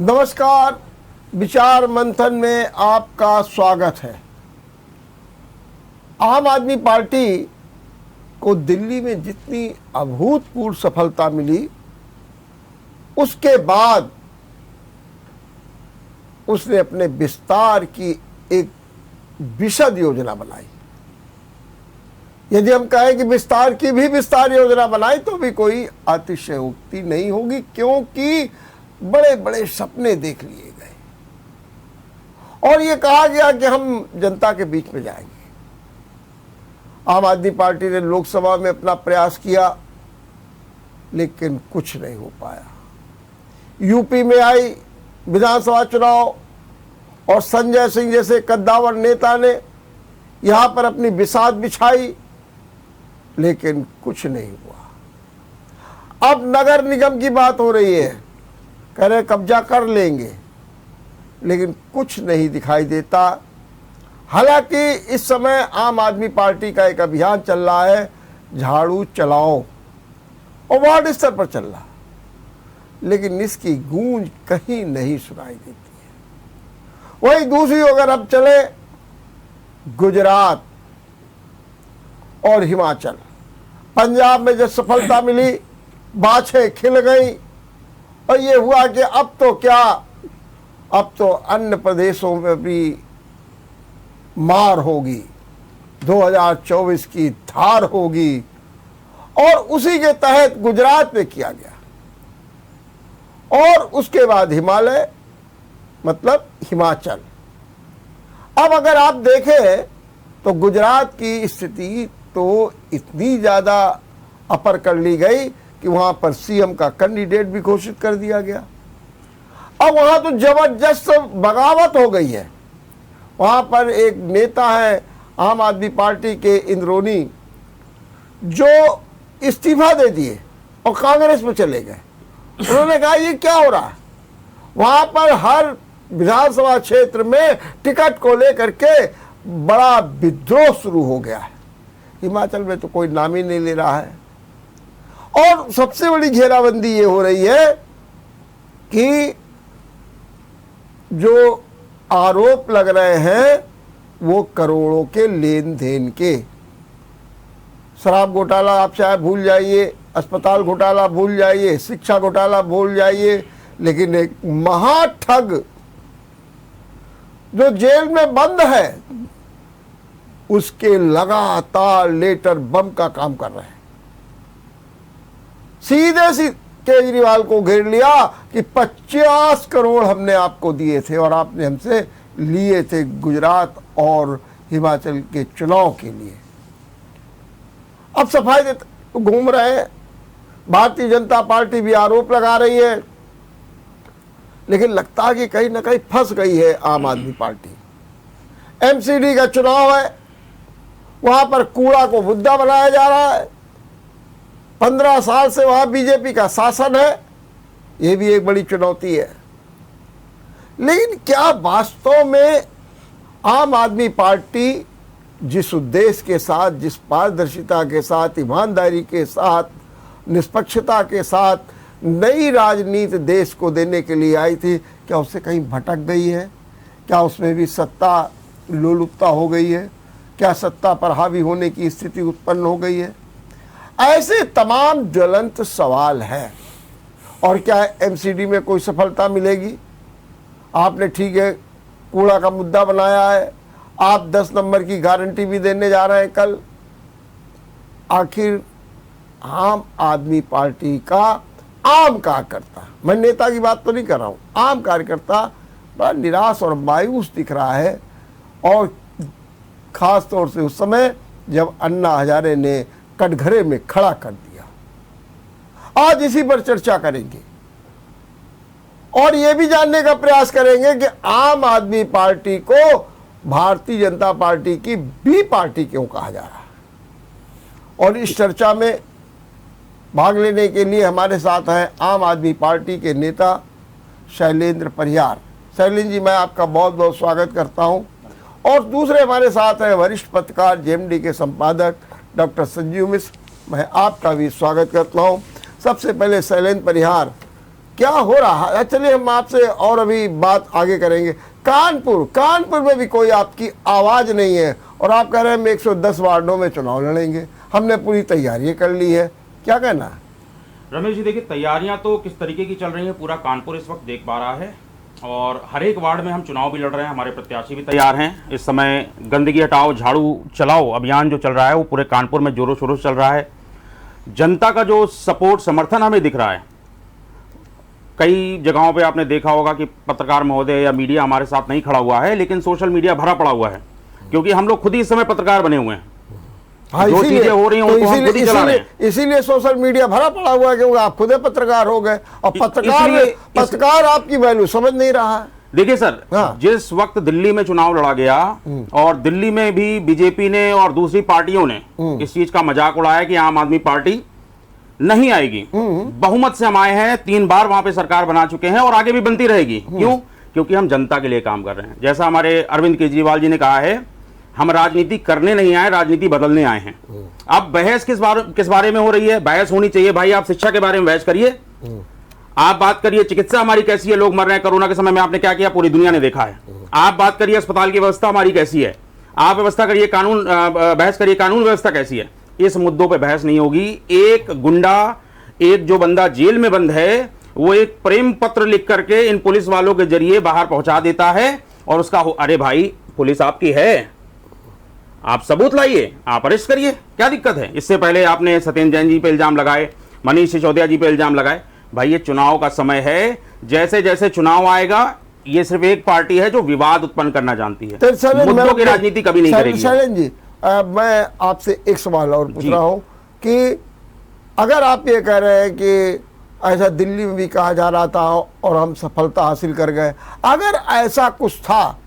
नमस्कार, विचार मंथन में आपका स्वागत है। आम आदमी पार्टी को दिल्ली में जितनी अभूतपूर्व सफलता मिली, उसके बाद उसने अपने विस्तार की एक विशद योजना बनाई। यदि हम कहें कि विस्तार की भी विस्तार योजना बनाई तो भी कोई अतिशयोक्ति नहीं होगी, क्योंकि बड़े बड़े सपने देख लिए गए और ये कहा गया कि हम जनता के बीच में जाएंगे। आम आदमी पार्टी ने लोकसभा में अपना प्रयास किया, लेकिन कुछ नहीं हो पाया। यूपी में आई विधानसभा चुनाव और संजय सिंह जैसे कद्दावर नेता ने यहां पर अपनी बिसात बिछाई, लेकिन कुछ नहीं हुआ। अब नगर निगम की बात हो रही है, कह रहे कब्जा कर लेंगे, लेकिन कुछ नहीं दिखाई देता। हालांकि इस समय आम आदमी पार्टी का एक अभियान चल रहा है, झाड़ू चलाओ, और वार्ड स्तर पर चल रहा, लेकिन इसकी गूंज कहीं नहीं सुनाई देती है। वही दूसरी अगर अब चले गुजरात और हिमाचल, पंजाब में जब सफलता मिली, बाछें खिल गई और ये हुआ कि अब तो क्या, अब तो अन्य प्रदेशों में भी मार होगी, 2024 की धार होगी, और उसी के तहत गुजरात में किया गया। और उसके बाद हिमालय, मतलब हिमाचल। अब अगर आप देखें तो गुजरात की स्थिति तो इतनी ज़्यादा अपर कर ली गई कि वहां पर सीएम का कैंडिडेट भी घोषित कर दिया गया। अब वहां तो जबरदस्त बगावत हो गई है। वहां पर एक नेता है आम आदमी पार्टी के, इंद्रोनी, जो इस्तीफा दे दिए और कांग्रेस में चले गए। उन्होंने कहा ये क्या हो रहा है। वहां पर हर विधानसभा क्षेत्र में टिकट को लेकर के बड़ा विद्रोह शुरू हो गया है। हिमाचल में तो कोई नाम ही नहीं ले रहा है। और सबसे बड़ी घेराबंदी ये हो रही है कि जो आरोप लग रहे हैं वो करोड़ों के लेन देन के। शराब घोटाला आप चाहे भूल जाइए, अस्पताल घोटाला भूल जाइए, शिक्षा घोटाला भूल जाइए, लेकिन एक महाठग जो जेल में बंद है, उसके लगातार लेटर बम का काम कर रहे हैं। सीधे केजरीवाल को घेर लिया कि 50 करोड़ हमने आपको दिए थे और आपने हमसे लिए थे गुजरात और हिमाचल के चुनाव के लिए। अब सफाई देते घूम रहे हैं। भारतीय जनता पार्टी भी आरोप लगा रही है, लेकिन लगता है कि कहीं ना कहीं फंस गई है आम आदमी पार्टी। एमसीडी का चुनाव है, वहां पर कूड़ा को मुद्दा बनाया जा रहा है। 15 साल से वहां बीजेपी का शासन है, ये भी एक बड़ी चुनौती है। लेकिन क्या वास्तव में आम आदमी पार्टी जिस उद्देश्य के साथ, जिस पारदर्शिता के साथ, ईमानदारी के साथ, निष्पक्षता के साथ नई राजनीति देश को देने के लिए आई थी, क्या उससे कहीं भटक गई है? क्या उसमें भी सत्ता लोलुपता हो गई है? क्या सत्ता पर हावी होने की स्थिति उत्पन्न हो गई है? ऐसे तमाम ज्वलंत सवाल हैं। और क्या एमसीडी में कोई सफलता मिलेगी? आपने ठीक है कूड़ा का मुद्दा बनाया है, आप 10 नंबर की गारंटी भी देने जा रहे हैं कल। आखिर आम आदमी पार्टी का आम कार्यकर्ता, मैं नेता की बात तो नहीं कर रहा हूं, आम कार्यकर्ता बड़ा निराश और मायूस दिख रहा है। और खास तौर से उस समय जब अन्ना हजारे ने कटघरे में खड़ा कर दिया। आज इसी पर चर्चा करेंगे और यह भी जानने का प्रयास करेंगे कि आम आदमी पार्टी को भारतीय जनता पार्टी की बी पार्टी क्यों कहा जा रहा है। और इस चर्चा में भाग लेने के लिए हमारे साथ हैं आम आदमी पार्टी के नेता शैलेंद्र परिहार। शैलेंद्र जी, मैं आपका बहुत बहुत स्वागत करता हूं। और दूसरे हमारे साथ हैं वरिष्ठ पत्रकार, जेएमडी के संपादक डॉक्टर संजीव मिश्र, मैं आपका भी स्वागत करता हूं। सबसे पहले शैलेंद्र परिहार, क्या हो रहा है। चलिए हम आपसे और अभी बात आगे करेंगे। कानपुर में भी कोई आपकी आवाज़ नहीं है और आप कह रहे हैं हम 110 वार्डों में चुनाव लड़ेंगे, हमने पूरी तैयारी कर ली है, क्या कहना है? रमेश जी देखिए, तैयारियां तो किस तरीके की चल रही हैं पूरा कानपुर इस वक्त देख पा रहा है और हर एक वार्ड में हम चुनाव भी लड़ रहे हैं, हमारे प्रत्याशी भी तैयार हैं। इस समय गंदगी हटाओ झाड़ू चलाओ अभियान जो चल रहा है वो पूरे कानपुर में जोरों शोरों से चल रहा है। जनता का जो सपोर्ट समर्थन हमें दिख रहा है, कई जगहों पे आपने देखा होगा कि पत्रकार महोदय या मीडिया हमारे साथ नहीं खड़ा हुआ है, लेकिन सोशल मीडिया भरा पड़ा हुआ है, क्योंकि हम लोग खुद ही इस समय पत्रकार बने हुए हैं। हाँ, जो चीजें हो रही हैं उनको हम खुद ही चला रहे हैं। इसीलिए सोशल मीडिया भरा पड़ा हुआ है, क्योंकि आप खुद पत्रकार हो गए और पत्रकार आपकी वैल्यू समझ नहीं रहा है। देखिए सर, हाँ। जिस वक्त दिल्ली में चुनाव लड़ा गया और दिल्ली में भी बीजेपी ने और दूसरी पार्टियों ने इस चीज का मजाक उड़ाया कि आम आदमी पार्टी नहीं आएगी, बहुमत से हम आए हैं, 3 बार वहां पे सरकार बना चुके हैं और आगे भी बनती रहेगी। क्यों? क्योंकि हम जनता के लिए काम कर रहे हैं। जैसा हमारे अरविंद केजरीवाल जी ने कहा है, हम राजनीति करने नहीं आए, राजनीति बदलने आए हैं। अब बहस किस बारे में हो रही है? बहस होनी चाहिए भाई, आप शिक्षा के बारे में बहस करिए, आप बात करिए चिकित्सा हमारी कैसी है, लोग मर रहे हैं, कोरोना के समय में आपने क्या किया पूरी दुनिया ने देखा है। आप बात करिए अस्पताल की व्यवस्था हमारी कैसी है, आप व्यवस्था करिए कानून, बहस करिए कानून व्यवस्था कैसी है। इस मुद्दों पे बहस नहीं होगी। एक गुंडा, एक जो बंदा जेल में बंद है, वो एक प्रेम पत्र लिख करके इन पुलिस वालों के जरिए बाहर पहुंचा देता है और उसका अरे भाई पुलिस आपकी है, आप सबूत लाइए, आप अरेस्ट करिए, क्या दिक्कत है? इससे पहले आपने सत्येंद्र जैन जी पे इल्जाम लगाए, मनीष सिसोदिया जी पे इल्जाम लगाए। भाई ये चुनाव का समय है, जैसे जैसे चुनाव आएगा, ये सिर्फ एक पार्टी है जो विवाद उत्पन्न करना जानती है, मुद्दों की राजनीति कभी नहीं करेगी। शैलेंद्र जी, मैं आपसे एक सवाल और पूछ रहा हूं कि अगर आप ये कह रहे हैं कि ऐसा दिल्ली में भी कहा जा रहा था और हम सफलता हासिल कर गए, अगर ऐसा कुछ था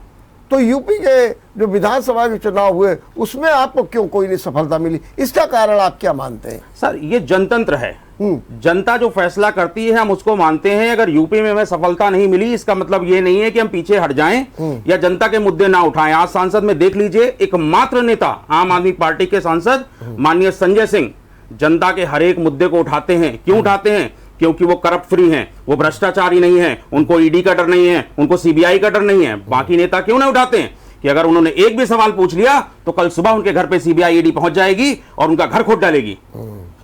तो यूपी के जो विधानसभा के चुनाव हुए उसमें आपको क्यों कोई नहीं सफलता मिली? इसका कारण आप क्या मानते हैं? सर ये जनतंत्र है, जनता जो फैसला करती है हम उसको मानते हैं। अगर यूपी में हमें सफलता नहीं मिली, इसका मतलब ये नहीं है कि हम पीछे हट जाएं या जनता के मुद्दे ना उठाएं। आज सांसद में देख लीजिए, एकमात्र नेता आम आदमी पार्टी के सांसद माननीय संजय सिंह जनता के हर एक मुद्दे को उठाते हैं। क्यों उठाते हैं? क्योंकि वो करप्ट फ्री हैं, वो भ्रष्टाचारी नहीं है, उनको ईडी का डर नहीं है, उनको सीबीआई का डर नहीं है। बाकी नेता क्यों ना उठाते हैं कि अगर उन्होंने एक भी सवाल पूछ लिया तो कल सुबह उनके घर पे सीबीआई ईडी पहुंच जाएगी और उनका घर खोद डालेगी।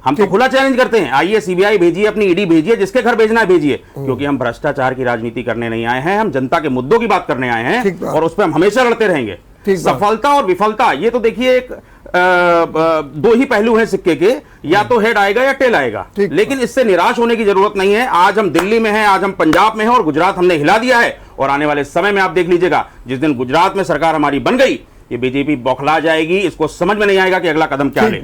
हम तो खुला चैलेंज करते हैं, आइए सीबीआई भेजिए, अपनी ईडी भेजिए, जिसके घर भेजना है भेजिए, क्योंकि हम भ्रष्टाचार की राजनीति करने नहीं आए हैं, हम जनता के मुद्दों की बात करने आए हैं और उस पर हम हमेशा लड़ते रहेंगे। सफलता और विफलता ये तो देखिए एक दो ही पहलू हैं सिक्के के, या तो हेड आएगा या टेल आएगा, लेकिन इससे निराश होने की जरूरत नहीं है। आज हम दिल्ली में हैं, आज हम पंजाब में हैं और गुजरात हमने हिला दिया है और आने वाले समय में आप देख लीजिएगा, जिस दिन गुजरात में सरकार हमारी बन गई, ये बीजेपी बौखला जाएगी, इसको समझ में नहीं आएगा कि अगला कदम क्या ले।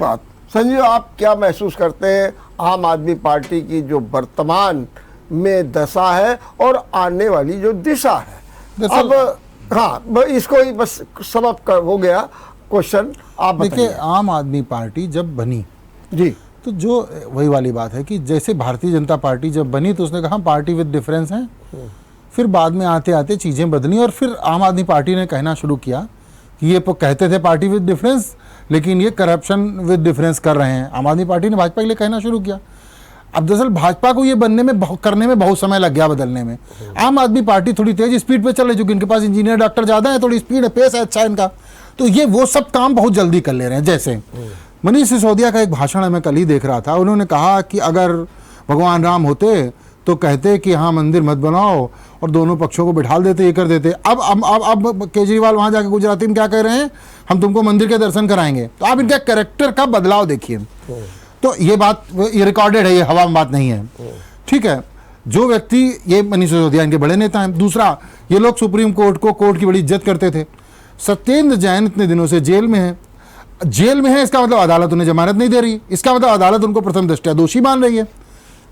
संजीव, आप क्या महसूस करते हैं आम आदमी पार्टी की जो वर्तमान में दशा है और आने वाली जो दिशा है? अब हाँ, इसको ही बस समाप्त हो गया क्वेश्चन। आप देखिए, आम आदमी पार्टी जब बनी जी, तो जो वही वाली बात है कि जैसे भारतीय जनता पार्टी जब बनी तो उसने कहा पार्टी विद डिफरेंस है, फिर बाद में आते आते चीज़ें बदली और फिर आम आदमी पार्टी ने कहना शुरू किया कि ये कहते थे पार्टी विद डिफरेंस, लेकिन ये करप्शन विद डिफरेंस कर रहे हैं। आम आदमी पार्टी ने भाजपा के लिए कहना शुरू किया। अब दरअसल भाजपा को ये बनने में करने में बहुत समय लग गया, बदलने में। आम आदमी पार्टी थोड़ी तेज स्पीड पे चल रही, क्योंकि इनके पास इंजीनियर डॉक्टर ज़्यादा है, थोड़ी स्पीड है, पेस है अच्छा इनका, तो ये वो सब काम बहुत जल्दी कर ले रहे हैं। जैसे मनीष सिसोदिया का एक भाषण मैं कल ही देख रहा था, उन्होंने कहा कि अगर भगवान राम होते तो कहते कि हाँ मंदिर मत बनाओ और दोनों पक्षों को बिठा देते, ये कर देते। अब केजरीवाल वहाँ जाके गुजराती में क्या कह रहे हैं, हम तुमको मंदिर के दर्शन कराएंगे। तो आप इनके कैरेक्टर का बदलाव देखिए। तो ये बात ये रिकॉर्डेड है, ये हवा में बात नहीं है, ठीक है। जो व्यक्ति, ये मनीष सिसोदिया इनके बड़े नेता हैं। दूसरा, ये लोग सुप्रीम कोर्ट को, कोर्ट की बड़ी इज्जत करते थे। सत्येंद्र जैन इतने दिनों से जेल में है, इसका मतलब अदालत उन्हें जमानत नहीं दे रही, इसका मतलब अदालत उनको प्रथम दृष्टया दोषी मान रही है।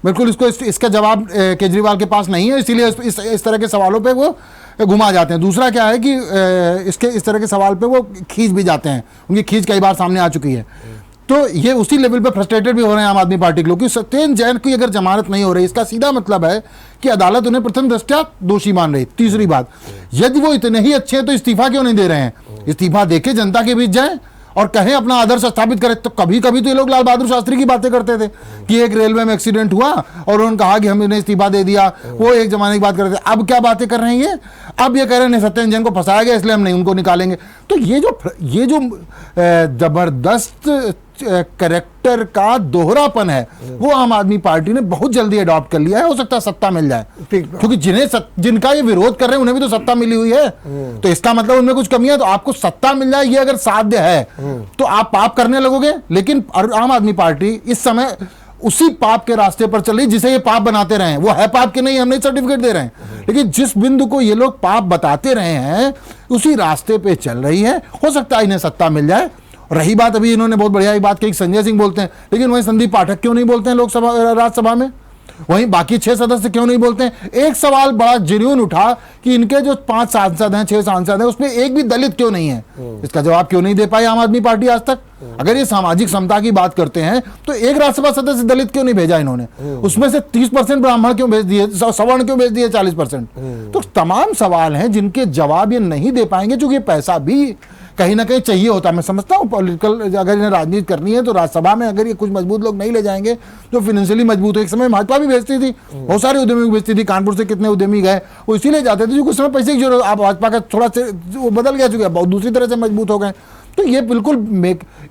बिल्कुल इसका जवाब केजरीवाल के पास नहीं है, इसीलिए इस तरह के सवालों पे वो घुमा जाते हैं। दूसरा क्या है कि इस तरह के सवाल पे वो खींच भी जाते हैं, उनकी खींच कई बार सामने आ चुकी है। तो ये उसी लेवल पे फ्रस्ट्रेटेड भी हो रहे हैं आम आदमी पार्टी के लोग कि सत्येंद्र जैन की अगर जमानत नहीं हो रही, इसका सीधा मतलब है कि अदालत उन्हें प्रथम दृष्टया दोषी मान रही। तीसरी बात, यदि वो इतने ही अच्छे हैं तो इस्तीफा क्यों नहीं दे रहे हैं? इस्तीफा देके जनता के बीच जाएं और कहें अपना आदर्श स्थापित करें, तो कभी कभी तो ये लोग लाल बहादुर शास्त्री की बातें करते थे कि एक रेलवे में एक्सीडेंट हुआ और उन्होंने कहा कि हमने इस्तीफा दे दिया, वो एक जमाने की बात कर रहे थे। अब क्या बातें कर रहे हैं ये, अब ये कह रहे हैं सत्येंद्र जैन को फंसाया गया इसलिए हम नहीं उनको निकालेंगे। तो ये जो जबरदस्त कैरेक्टर का दोहरापन है वो आम आदमी पार्टी ने बहुत जल्दी अडॉप्ट कर लिया है। हो सकता है सत्ता मिल जाए, क्योंकि जिनका ये विरोध कर रहे हैं उन्हें भी तो सत्ता मिली हुई है, तो इसका मतलब उनमें कुछ कमी है। तो आपको सत्ता मिल जाए ये अगर साध्य है तो आप पाप करने लगोगे। लेकिन आम आदमी पार्टी इस समय उसी पाप के रास्ते पर चल रही जिसे ये पाप बनाते रहे हैं। वो है पाप के नहीं, हम नहीं सर्टिफिकेट दे रहे हैं, लेकिन जिस बिंदु को ये लोग पाप बताते रहे हैं उसी रास्ते पे चल रही है। हो सकता है इन्हें सत्ता मिल जाए। रही बात, अभी इन्होंने बहुत बढ़िया ही बात कही, संजय सिंह बोलते हैं, लेकिन वहीं संदीप पाठक क्यों नहीं बोलते हैं लोकसभा राज्यसभा में, वहीं बाकी 6 सदस्य क्यों नहीं बोलते हैं। एक सवाल बड़ा जेन्युइन उठा कि इनके जो 5 सांसद हैं, 6 सांसद हैं, उसमें एक भी दलित क्यों नहीं है। इसका जवाब क्यों नहीं दे पाई आम आदमी पार्टी आज तक। अगर ये सामाजिक समता की बात करते हैं तो एक राज्यसभा सदस्य दलित क्यों नहीं भेजा इन्होंने, उसमें से 30% ब्राह्मण क्यों भेज दिए, सवर्ण क्यों भेज दिए 40%। तो तमाम सवाल हैं जिनके जवाब ये नहीं दे पाएंगे, क्योंकि पैसा भी कहीं ना कहीं चाहिए होता है। मैं समझता हूँ पॉलिटिकल, अगर इन्हें राजनीति करनी है तो राज्यसभा में अगर ये कुछ मजबूत लोग नहीं ले जाएंगे जो फाइनेंशियली मजबूत हो। एक समय भाजपा भी भेजती थी, बहुत सारे उद्यमी भेजती थी, कानपुर से कितने उद्यमी गए वो इसीलिए जाते थे जो कुछ समय पैसे की जरूरत। आप भाजपा का थोड़ा से वो बदल गया, चुके बहुत दूसरी तरह से मजबूत हो गए। तो ये बिल्कुल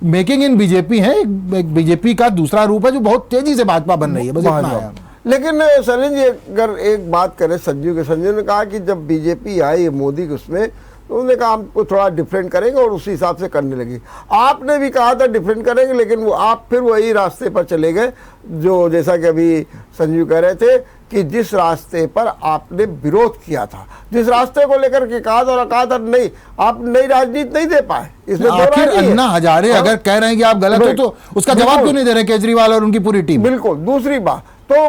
मेकिंग इन बीजेपी है, एक बीजेपी का दूसरा रूप है जो बहुत तेजी से भाजपा बन रही है। बस इतना है। लेकिन सलीम जी अगर एक बात करें संजय ने कहा कि जब बीजेपी आई मोदी के उसमें तो उन्होंने कहा हमको थोड़ा डिफरेंट करेंगे और उसी हिसाब से करने लगी। आपने भी कहा था डिफरेंट करेंगे, लेकिन वो आप फिर वही रास्ते पर चले गए जो जैसा कि अभी संजीव कह रहे थे कि जिस रास्ते पर आपने विरोध किया था, जिस रास्ते को लेकर के कहा था और कहा था नहीं आप नई राजनीति नहीं दे पाए। इसमें आखिर अन्ना हजारे अगर कह रहे हैं कि आप गलत हो तो उसका जवाब क्यों नहीं दे रहे केजरीवाल और उनकी पूरी टीम। बिल्कुल। दूसरी बात तो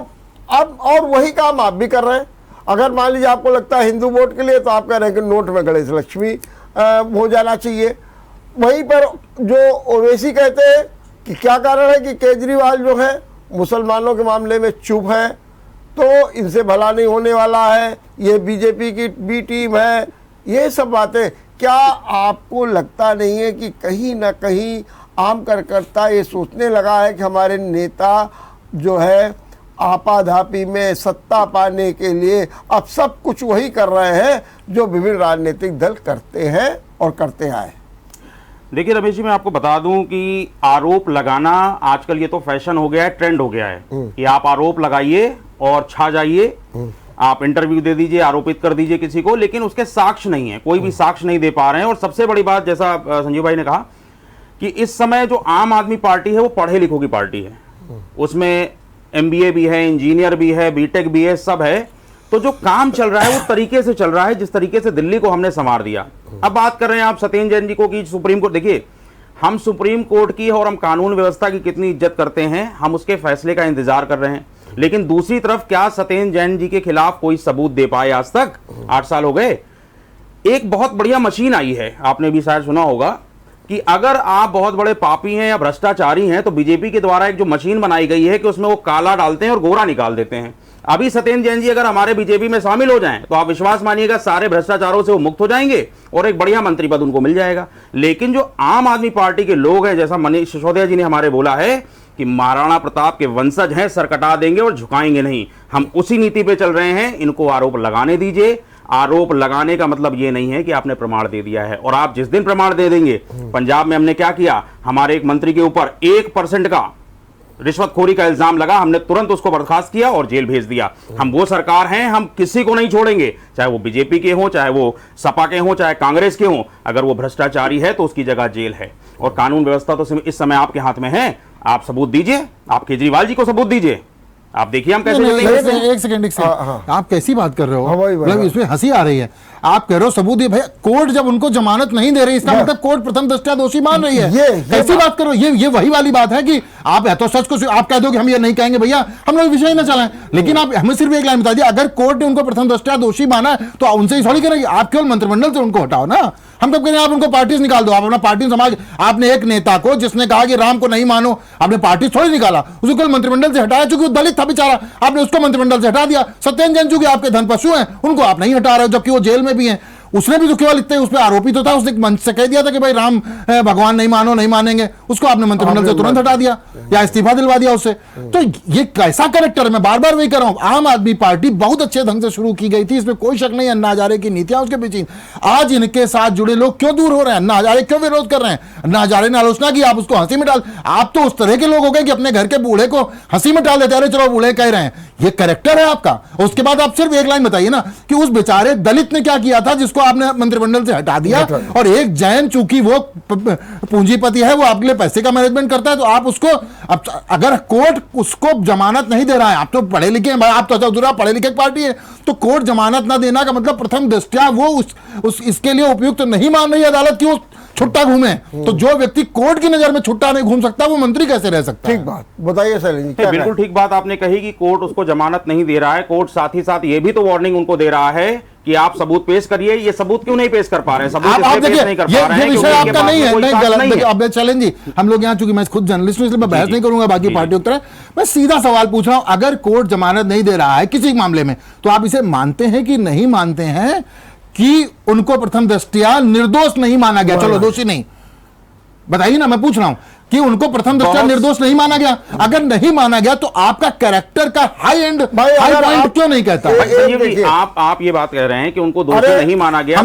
अब और वही काम आप भी कर रहे हैं। अगर मान लीजिए आपको लगता है हिंदू वोट के लिए तो आप कह रहे हैं कि नोट में गणेश लक्ष्मी हो जाना चाहिए। वहीं पर जो ओवैसी कहते हैं कि क्या कारण है कि केजरीवाल जो है मुसलमानों के मामले में चुप है, तो इनसे भला नहीं होने वाला है, ये बीजेपी की बी टीम है। ये सब बातें, क्या आपको लगता नहीं है कि कहीं ना कहीं आम कार्यकर्ता ये सोचने लगा है कि हमारे नेता जो है आपाधापी में सत्ता पाने के लिए अब सब कुछ वही कर रहे हैं जो विभिन्न राजनीतिक दल करते हैं और करते आए। देखिए रमेश जी, मैं आपको बता दूं कि आरोप लगाना आजकल ये तो फैशन हो गया है, ट्रेंड हो गया है कि आप आरोप लगाइए और छा जाइए, आप इंटरव्यू दे दीजिए, आरोपित कर दीजिए किसी को, लेकिन उसके साक्ष्य नहीं है, कोई भी साक्ष्य नहीं दे पा रहे हैं। और सबसे बड़ी बात, जैसा संजीव भाई ने कहा कि इस समय जो आम आदमी पार्टी है वो पढ़े लिखों की पार्टी है, उसमें MBA भी है, इंजीनियर भी है, बीटेक भी है, सब है। तो जो काम चल रहा है वो तरीके से चल रहा है जिस तरीके से दिल्ली को हमने संवार दिया। अब बात कर रहे हैं आप सत्येंद्र जैन जी को कि सुप्रीम कोर्ट, देखिए हम सुप्रीम कोर्ट की और हम कानून व्यवस्था की कितनी इज्जत करते हैं, हम उसके फैसले का इंतजार कर रहे हैं। लेकिन दूसरी तरफ क्या सत्येंद्र जैन जी के खिलाफ कोई सबूत दे पाए आज तक? 8 साल हो गए। एक बहुत बढ़िया मशीन आई है, आपने भी शायद सुना होगा कि अगर आप बहुत बड़े पापी हैं या भ्रष्टाचारी हैं तो बीजेपी के द्वारा एक जो मशीन बनाई गई है कि उसमें वो काला डालते हैं और गोरा निकाल देते हैं। अभी सत्येंद्र जैन जी अगर हमारे बीजेपी में शामिल हो जाएं तो आप विश्वास मानिएगा सारे भ्रष्टाचारों से वो मुक्त हो जाएंगे और एक बढ़िया मंत्री पद उनको मिल जाएगा। लेकिन जो आम आदमी पार्टी के लोग हैं, जैसा मनीष सिसोदिया जी ने हमारे बोला है कि महाराणा प्रताप के वंशज हैं, सर कटा देंगे और झुकाएंगे नहीं, हम उसी नीति पे चल रहे हैं। इनको आरोप लगाने दीजिए। आरोप लगाने का मतलब ये नहीं है कि आपने प्रमाण दे दिया है, और आप जिस दिन प्रमाण दे देंगे, पंजाब में हमने क्या किया, हमारे एक मंत्री के ऊपर 1% का रिश्वतखोरी का इल्जाम लगा, हमने तुरंत उसको बर्खास्त किया और जेल भेज दिया। हम वो सरकार हैं, हम किसी को नहीं छोड़ेंगे, चाहे वो बीजेपी के हों, चाहे वो सपा के हों, चाहे कांग्रेस के हों। अगर वो भ्रष्टाचारी है तो उसकी जगह जेल है, और कानून व्यवस्था तो इस समय आपके हाथ में है। आप सबूत दीजिए, आप केजरीवाल जी को सबूत दीजिए, आप देखिए हम कैसे। एक सेकंड आप कैसी बात कर रहे हो? मतलब इसमें हंसी आ रही है। आप कह रहे हो सबूत दिए, भैया कोर्ट जब उनको जमानत नहीं दे रही इसका मतलब कोर्ट प्रथम दृष्टया दोषी मान रही है। कैसी बात करो? ये वही वाली बात है कि आप या तो सच को आप कह दो कि हम ये नहीं कहेंगे भैया, हम लोग विषय न चलाएं, लेकिन आप हमें सिर्फ एक लाइन बता दिया, अगर कोर्ट ने उनको प्रथम दृष्टया दोषी माना तो उनसे ही थोड़ी करेंगे, आप केवल मंत्रिमंडल से उनको हटाओ ना। हम कब कह रहे हैं आप उनको पार्टी से निकाल दो, आप अपना पार्टी समाज। आपने एक नेता को जिसने कहा कि राम को नहीं मानो, आपने पार्टी थोड़ी निकाला, उसको केवल मंत्रिमंडल से हटाया, क्योंकि वो दलित था बेचारा, आपने उसको मंत्रिमंडल से हटा दिया। सत्येंद्र जैन जो कि आपके धन पशु हैं उनको आप नहीं हटा रहे हो, जबकि वो जेल में भी हैं। उसने भी तो केवल इतने उस पर आरोपी तो था, उसने मंच से कह दिया था कि भाई राम भगवान नहीं मानो, नहीं मानेंगे, उसको आपने मंत्रिमंडल से तुरंत हटा दिया या इस्तीफा दिलवा दिया उससे। तो ये कैसा कैरेक्टर है, मैं बार बार वही कर रहा हूं। आम आदमी पार्टी बहुत अच्छे ढंग से शुरू की गई थी, इसमें कोई शक नहीं। अन्ना हजारे की नीतियां उसके पीछे। आज इनके साथ जुड़े लोग क्यों दूर हो रहे हैं? अन्ना हजारे क्यों विरोध कर रहे हैं? अन्ना हजारे ने आलोचना की, आप उसको हंसी में डाल। आप तो उस तरह के लोग हो गए कि अपने घर के बूढ़े को हंसी में डाल देते, अरे चलो बूढ़े कह रहे हैं। ये कैरेक्टर है आपका। उसके बाद आप सिर्फ एक लाइन बताइए ना कि उस बेचारे दलित ने क्या किया था जिसको आपने मंत्रिमंडल से हटा दिया। और एक जैन, चूंकि वो पूंजीपति है, वो आपके लिए पैसे का मैनेजमेंट करता है, तो आप उसको, अगर कोर्ट उसको जमानत नहीं दे रहा है, आप तो पढ़े लिखे हैं, आप तो दूसरा पढ़े लिखे पार्टी है, तो कोर्ट जमानत ना देना का मतलब प्रथम दृष्टया वो इसके लिए उपयुक्त नहीं मान रही अदालत की वो छुट्टा घूमे। तो जो व्यक्ति कोर्ट की नजर में छुट्टा नहीं घूम सकता वो मंत्री कैसे रह सकता है? ठीक बात बताइए सैलिन जी। बिल्कुल ठीक बात आपने कही कि कोर्ट उसको जमानत नहीं दे रहा है। कोर्ट साथ ही साथ ये भी तो वार्निंग उनको दे रहा है कि आप सबूत पेश करिए। ये सबूत क्यों नहीं पेश कर पा रहे हैं? सबूत आप पेश नहीं कर पा रहे हैं ये विषय आपका नहीं है, नहीं गलत। अब चैलेंज जी, हम लोग यहाँ चूंकि मैं खुद जर्नलिस्ट हूं इसलिए मैं बहस नहीं करूंगा बाकी पार्टियों की तरह। मैं सीधा सवाल पूछ रहा हूं, अगर कोर्ट जमानत नहीं दे रहा है किसी मामले में, तो आप इसे मानते हैं कि नहीं मानते हैं कि उनको प्रथम दृष्टया निर्दोष नहीं माना गया? चलो दोषी नहीं, बताइए ना, मैं पूछ रहा हूं कि उनको प्रथम दृष्टया निर्दोष नहीं माना गया। अगर नहीं माना गया तो आपका कैरेक्टर का हाई पॉइंट क्यों नहीं कहता? आप ये बात कह रहे हैं कि उनको दोषी नहीं माना गया।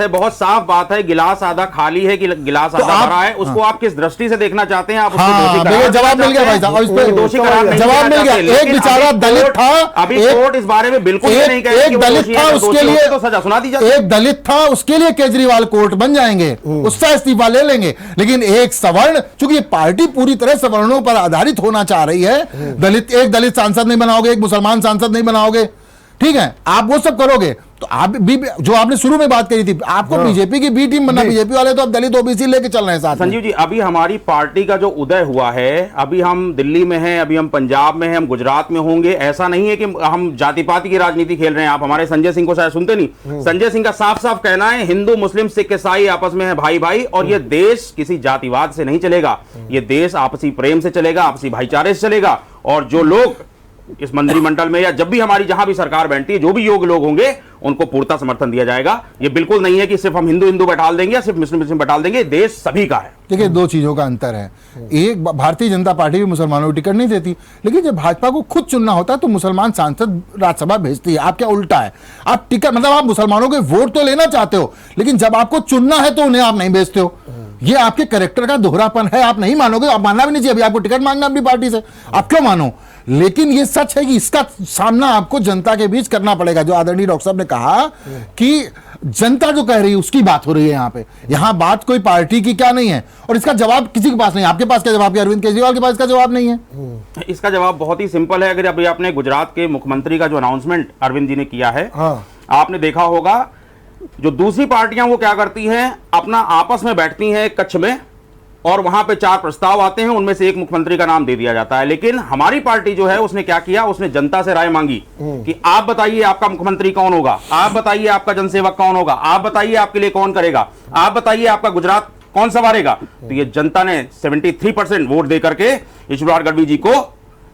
बहुत साफ बात है, गिलास आधा खाली है कि गिलास आधा भरा है, उसको आप किस दृष्टि से देखना चाहते हैं? आप जवाब मिल गया भाई साहब, इस पर दोषी जवाब मिल गया। एक बेचारा दलित था, अभी कोर्ट इस बारे में बिल्कुल नहीं कह रही, एक दलित था उसके लिए तो सजा सुना दी जाए। एक दलित था उसके लिए केजरीवाल कोर्ट बन जाएंगे, उससे इस्तीफा ले लेंगे। लेकिन एक सवर्ण, चूंकि ये पार्टी पूरी तरह सवर्णों पर आधारित होना चाह रही है, एक दलित सांसद नहीं बनाओगे, एक मुसलमान सांसद नहीं बनाओगे, ठीक है, आप वो सब करोगे तो आप भी जो आपने शुरू में बात करी थी, आपको बीजेपी की बी टीम बनना, बीजेपी वाले तो अब दलित ओबीसी लेके चल रहे हैं साथ। संजीव जी, अभी हमारी पार्टी का जो उदय हुआ है, अभी हम दिल्ली में हैं, अभी हम पंजाब में हैं, हम गुजरात में होंगे। ऐसा नहीं है कि हम जाति पाति की राजनीति खेल रहे हैं। आप हमारे संजय सिंह को शायद सुनते नहीं। संजय सिंह का साफ साफ कहना है, हिंदू मुस्लिम सिख ईसाई आपस में है भाई भाई, और ये देश किसी जातिवाद से नहीं चलेगा। ये देश आपसी प्रेम से चलेगा, आपसी भाईचारे से चलेगा। और जो लोग इस मंत्रिमंडल में या जब भी हमारी जहां भी सरकार बैठती है, जो भी योग्य लोग होंगे उनको पूर्णता समर्थन दिया जाएगा। ये बिल्कुल नहीं है कि सिर्फ हम हिंदू बैठाल देंगे या सिर्फ मुस्लिम बैठाल देंगे। देश सभी का है। देखिए, दो चीजों का अंतर है। एक, भारतीय जनता पार्टी भी मुसलमानों को टिकट नहीं देती, लेकिन जब भाजपा को खुद चुनना होता है तो मुसलमान सांसद राज्यसभा भेजती है। आप क्या उल्टा है, आप टिकट मतलब आप मुसलमानों के वोट तो लेना चाहते हो, लेकिन जब आपको चुनना है तो उन्हें आप नहीं भेजते हो। ये आपके कैरेक्टर का दोहरापन है, आप नहीं मानोगे, आप मानना भी नहीं चाहिए। अभी आपको टिकट मांगना अपनी पार्टी से, आप क्यों मानो? लेकिन ये सच है कि इसका सामना आपको जनता के बीच करना पड़ेगा। जो आदरणीय डॉक्टर साहब ने कहा कि जनता जो कह रही है उसकी बात हो रही है यहाँ पे, यहाँ बात कोई पार्टी की क्या नहीं है, और इसका जवाब किसी के पास नहीं। आपके पास क्या जवाब है? अरविंद केजरीवाल के पास इसका जवाब नहीं है। इसका जवाब बहुत ही सिंपल है। अगर अभी आपने गुजरात के मुख्यमंत्री का जो अनाउंसमेंट अरविंद जी ने किया है, आपने देखा होगा, जो दूसरी पार्टियां वो क्या करती हैं, अपना आपस में बैठती हैं कक्ष में, और वहां पे 4 प्रस्ताव आते हैं, उनमें से एक मुख्यमंत्री का नाम दे दिया जाता है। लेकिन हमारी पार्टी जो है उसने क्या किया, उसने जनता से राय मांगी कि आप बताइए आपका मुख्यमंत्री कौन होगा, आप बताइए आपका जनसेवक कौन होगा, आप बताइए आपके लिए कौन करेगा, आप बताइए आपका गुजरात कौन संवारेगा। तो ये जनता ने 73% वोट देकर के ईश्वर गढ़वी जी को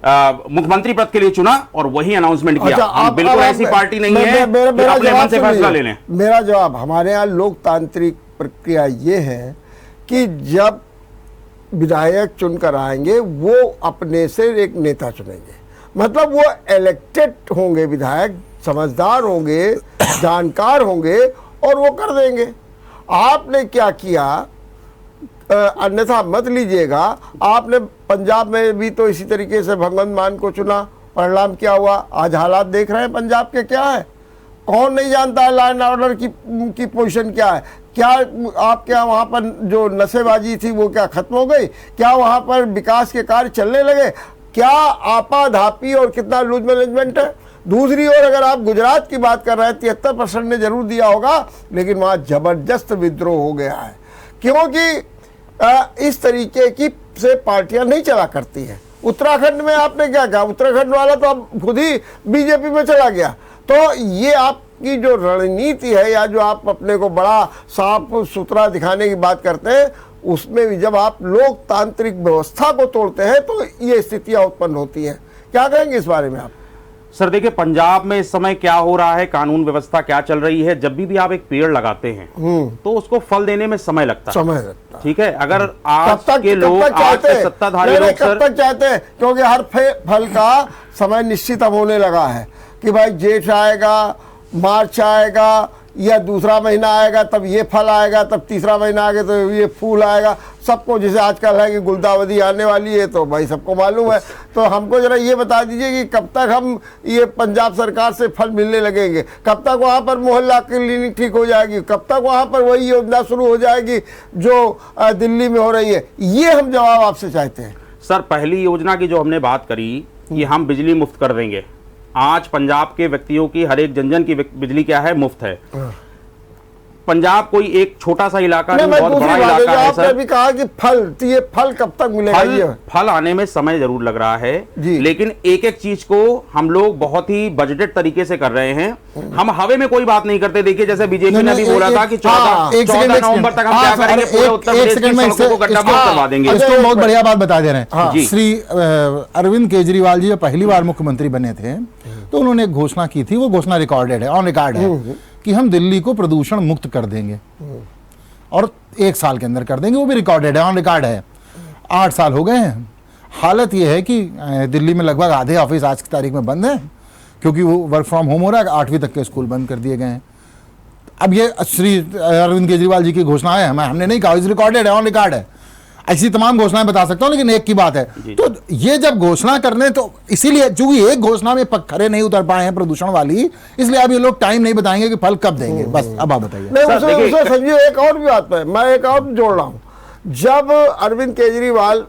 मुख्यमंत्री पद के लिए चुना और वही अनाउंसमेंट किया। अच्छा, बिल्कुल ऐसी पार्टी नहीं है अपने मन से फैसला ले लें। मेरा जवाब, हमारे यहाँ लोकतांत्रिक प्रक्रिया ये है कि जब विधायक चुनकर आएंगे वो अपने से एक नेता चुनेंगे, मतलब वो इलेक्टेड होंगे विधायक, समझदार होंगे, जानकार होंगे और वो कर देंगे। आपने क्या किया, अन्यथा मत लीजिएगा, आपने पंजाब में भी तो इसी तरीके से भगवंत मान को चुना, परिणाम क्या हुआ? आज हालात देख रहे हैं पंजाब के क्या है। कौन नहीं जानता है लॉ एंड ऑर्डर की पोजीशन क्या है? क्या आपके यहाँ वहाँ पर जो नशेबाजी थी वो क्या खत्म हो गई? क्या वहाँ पर विकास के कार्य चलने लगे? क्या आपाधापी और कितना लूज मैनेजमेंट है? दूसरी ओर अगर आप गुजरात की बात कर रहे हैं, 73% ने जरूर दिया होगा, लेकिन वहाँ जबरदस्त विद्रोह हो गया है, क्योंकि इस तरीके की से पार्टियां नहीं चला करती हैं। उत्तराखंड में आपने क्या कहा, उत्तराखंड वाला तो अब खुद ही बीजेपी में चला गया। तो ये आपकी जो रणनीति है, या जो आप अपने को बड़ा साफ सुथरा दिखाने की बात करते हैं, उसमें भी जब आप लोकतांत्रिक व्यवस्था को तोड़ते हैं तो ये स्थितियां उत्पन्न होती हैं। क्या कहेंगे इस बारे में आप? सर देखिए, पंजाब में इस समय क्या हो रहा है, कानून व्यवस्था क्या चल रही है, जब भी आप एक पेड़ लगाते हैं तो उसको फल देने में समय लगता है। समय लगता है। ठीक है, अगर आज कब तक के लोग, आज चाहते के हैं? सत्ताधारी नहीं, लोग कब सर, तक चाहते हैं? क्योंकि हर फल का समय निश्चित अब होने लगा है कि भाई जेठ आएगा, मार्च आएगा, या दूसरा महीना आएगा तब ये फल आएगा, तब तीसरा महीना आएगा तो ये फूल आएगा। सबको जैसे आजकल है कि गुलदावरी आने वाली है तो भाई सबको मालूम है। तो हमको जरा ये बता दीजिए कि कब तक हम ये पंजाब सरकार से फल मिलने लगेंगे, कब तक वहाँ पर मोहल्ला क्लिनिक ठीक हो जाएगी, कब तक वहाँ पर वही योजना शुरू हो जाएगी जो दिल्ली में हो रही है? ये हम जवाब आपसे चाहते हैं। सर पहली योजना की जो हमने बात करी कि हम बिजली मुफ्त कर देंगे। आज पंजाब के व्यक्तियों की, हर एक जन की बिजली क्या है, मुफ्त है। पंजाब कोई एक छोटा सा इलाका नहीं, बहुत बड़ा इलाका है सर। आपने भी कहा कि फल, तो ये फल कब तक मिलेगा? फल आने में समय जरूर लग रहा है, लेकिन एक एक चीज को हम लोग बहुत ही बजटेड तरीके से कर रहे हैं। हम हवे में कोई बात नहीं करते। देखिए जैसे बीजेपी ने भी बोला था कि 14 नवंबर तक हम क्या करेंगे, पूरे उत्तर प्रदेश की सड़कों को गड्ढा मुक्त करवा देंगे। इसको बहुत बढ़िया बात बता दे रहे हैं। श्री अरविंद केजरीवाल जी जब पहली बार मुख्यमंत्री बने थे तो उन्होंने एक घोषणा की थी, वो घोषणा रिकॉर्डेड है, ऑन रिकॉर्ड है कि हम दिल्ली को प्रदूषण मुक्त कर देंगे और 1 साल के अंदर कर देंगे। वो भी रिकॉर्डेड है, ऑन रिकॉर्ड है। 8 साल हो गए हैं। हालत ये है कि दिल्ली में लगभग आधे ऑफिस आज की तारीख में बंद हैं क्योंकि वो वर्क फ्रॉम होम हो रहा है। 8वीं तक के स्कूल बंद कर दिए गए हैं। अब ये श्री अरविंद केजरीवाल जी की घोषणा है, हमने नहीं कहा, इस रिकॉर्डेड है, ऑन रिकॉर्ड है। ऐसी तमाम घोषणाएं बता सकता हूं, लेकिन एक की बात है, तो ये जब घोषणा करने, तो इसीलिए चूंकि एक घोषणा में खरे नहीं उतर पाए हैं प्रदूषण वाली, इसलिए अब ये लोग टाइम नहीं बताएंगे कि फल कब देंगे। बस अब आप बताइए। संजीव एक और भी बात है, मैं एक और जोड़ रहा हूं। जब अरविंद केजरीवाल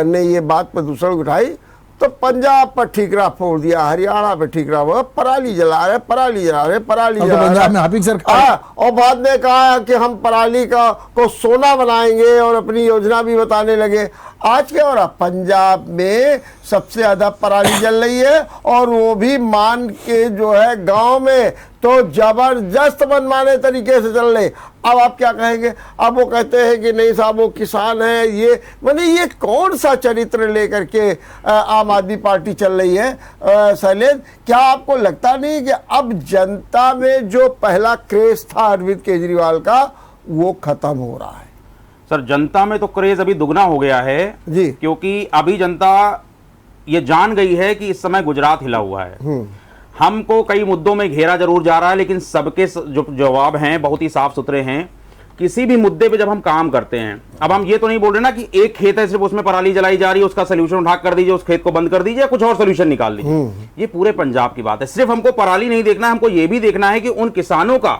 ने ये बात प्रदूषण उठाई तो पंजाब पर ठीकरा फोड़ दिया, हरियाणा पे ठीकरा, पराली जला रहे, पराली जला रहे, पराली जला रहे। पंजाब में आप ही सरकार, और बाद में कहा कि हम पराली को सोना बनाएंगे और अपनी योजना भी बताने लगे। आज क्या हो रहा? पंजाब में सबसे ज्यादा पराली जल रही है और वो भी मान के जो है गांव में तो जबरदस्त मनमाने तरीके से चल रहे। अब आप क्या कहेंगे? अब वो कहते हैं कि नहीं साहब वो किसान है, ये मैंने ये कौन सा चरित्र लेकर के आम आदमी पार्टी चल रही है? शैलेंद्र, क्या आपको लगता नहीं कि अब जनता में जो पहला क्रेज था अरविंद केजरीवाल का वो खत्म हो रहा है? सर जनता में तो क्रेज अभी दुगना हो गया है जी, क्योंकि अभी जनता ये जान गई है कि इस समय गुजरात हिला हुआ है। हमको कई मुद्दों में घेरा जरूर जा रहा है, लेकिन सबके जो जवाब हैं बहुत ही साफ सुथरे हैं। किसी भी मुद्दे पे जब हम काम करते हैं, अब हम ये तो नहीं बोल रहे ना कि एक खेत है सिर्फ उसमें पराली जलाई जा रही है, उसका सोल्यूशन उठा कर दीजिए, उस खेत को बंद कर दीजिए, कुछ और सोल्यूशन निकाल दीजिए। ये पूरे पंजाब की बात है। सिर्फ हमको पराली नहीं देखना है, हमको ये भी देखना है कि उन किसानों का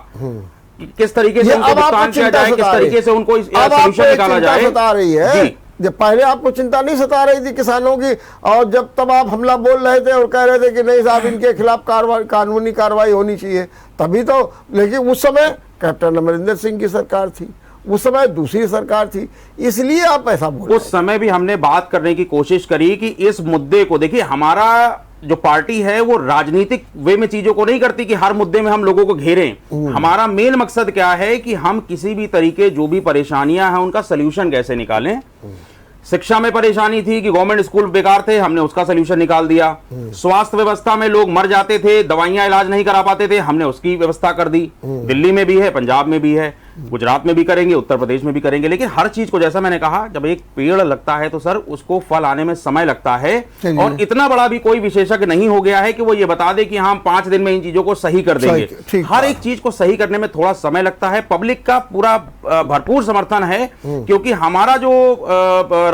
किस तरीके से उनको भुगतान किया जाए, किस तरीके से उनको सोल्यूशन निकाला जाए। सता रही है जब पहले आपको चिंता नहीं सता रही थी किसानों की, और जब तब आप हमला बोल रहे थे और कह रहे थे कि नहीं साहब इनके खिलाफ कानूनी कार्रवाई होनी चाहिए, तभी तो। लेकिन उस समय कैप्टन अमरिंदर सिंह की सरकार थी, उस समय दूसरी सरकार थी, इसलिए आप ऐसा बोल रहे। उस समय भी हमने बात करने की कोशिश करी कि इस मुद्दे को देखिए, हमारा जो पार्टी है वो राजनीतिक वे में चीजों को नहीं करती कि हर मुद्दे में हम लोगों को घेरें। हमारा मेन मकसद क्या है कि हम किसी भी तरीके जो भी परेशानियां हैं उनका सलूशन कैसे निकालें। शिक्षा में परेशानी थी कि गवर्नमेंट स्कूल बेकार थे, हमने उसका सलूशन निकाल दिया। स्वास्थ्य व्यवस्था में लोग मर जाते थे, दवाइयां इलाज नहीं करा पाते थे, हमने उसकी व्यवस्था कर दी। दिल्ली में भी है, पंजाब में भी है, गुजरात में भी करेंगे, उत्तर प्रदेश में भी करेंगे। लेकिन हर चीज को, जैसा मैंने कहा, जब एक पेड़ लगता है तो सर उसको फल आने में समय लगता है। और इतना बड़ा भी कोई विशेषज्ञ नहीं हो गया है कि वो ये बता दे कि हम 5 दिन में इन चीजों को सही कर देंगे। हर एक चीज को सही करने में थोड़ा समय लगता है। पब्लिक का पूरा भरपूर समर्थन है, क्योंकि हमारा जो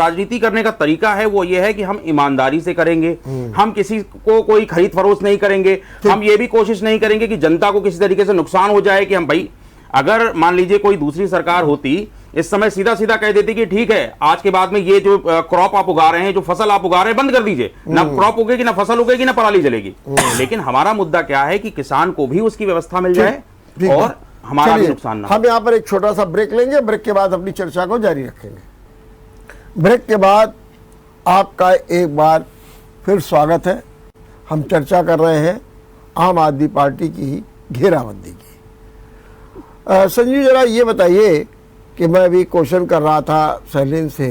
राजनीति करने का तरीका है वो ये है कि हम ईमानदारी से करेंगे, हम किसी को कोई खरीद फरोख्त नहीं करेंगे, हम ये भी कोशिश नहीं करेंगे कि जनता को किसी तरीके से नुकसान हो जाए। कि हम भाई, अगर मान लीजिए कोई दूसरी सरकार होती, इस समय सीधा सीधा कह देती कि ठीक है आज के बाद में ये जो क्रॉप आप उगा रहे हैं, जो फसल आप उगा रहे हैं, बंद कर दीजिए, ना क्रॉप उगेगी, ना फसल उगेगी, ना पराली जलेगी। लेकिन हमारा मुद्दा क्या है कि किसान को भी उसकी व्यवस्था मिल जाए और हमारा भी नुकसान ना। हम यहाँ पर एक छोटा सा ब्रेक लेंगे, ब्रेक के बाद अपनी चर्चा को जारी रखेंगे। ब्रेक के बाद आपका एक बार फिर स्वागत है। हम चर्चा कर रहे हैं आम आदमी पार्टी की घेराबंदी की। संजीव, जरा ये बताइए कि मैं भी क्वेश्चन कर रहा था शैलेंद्र से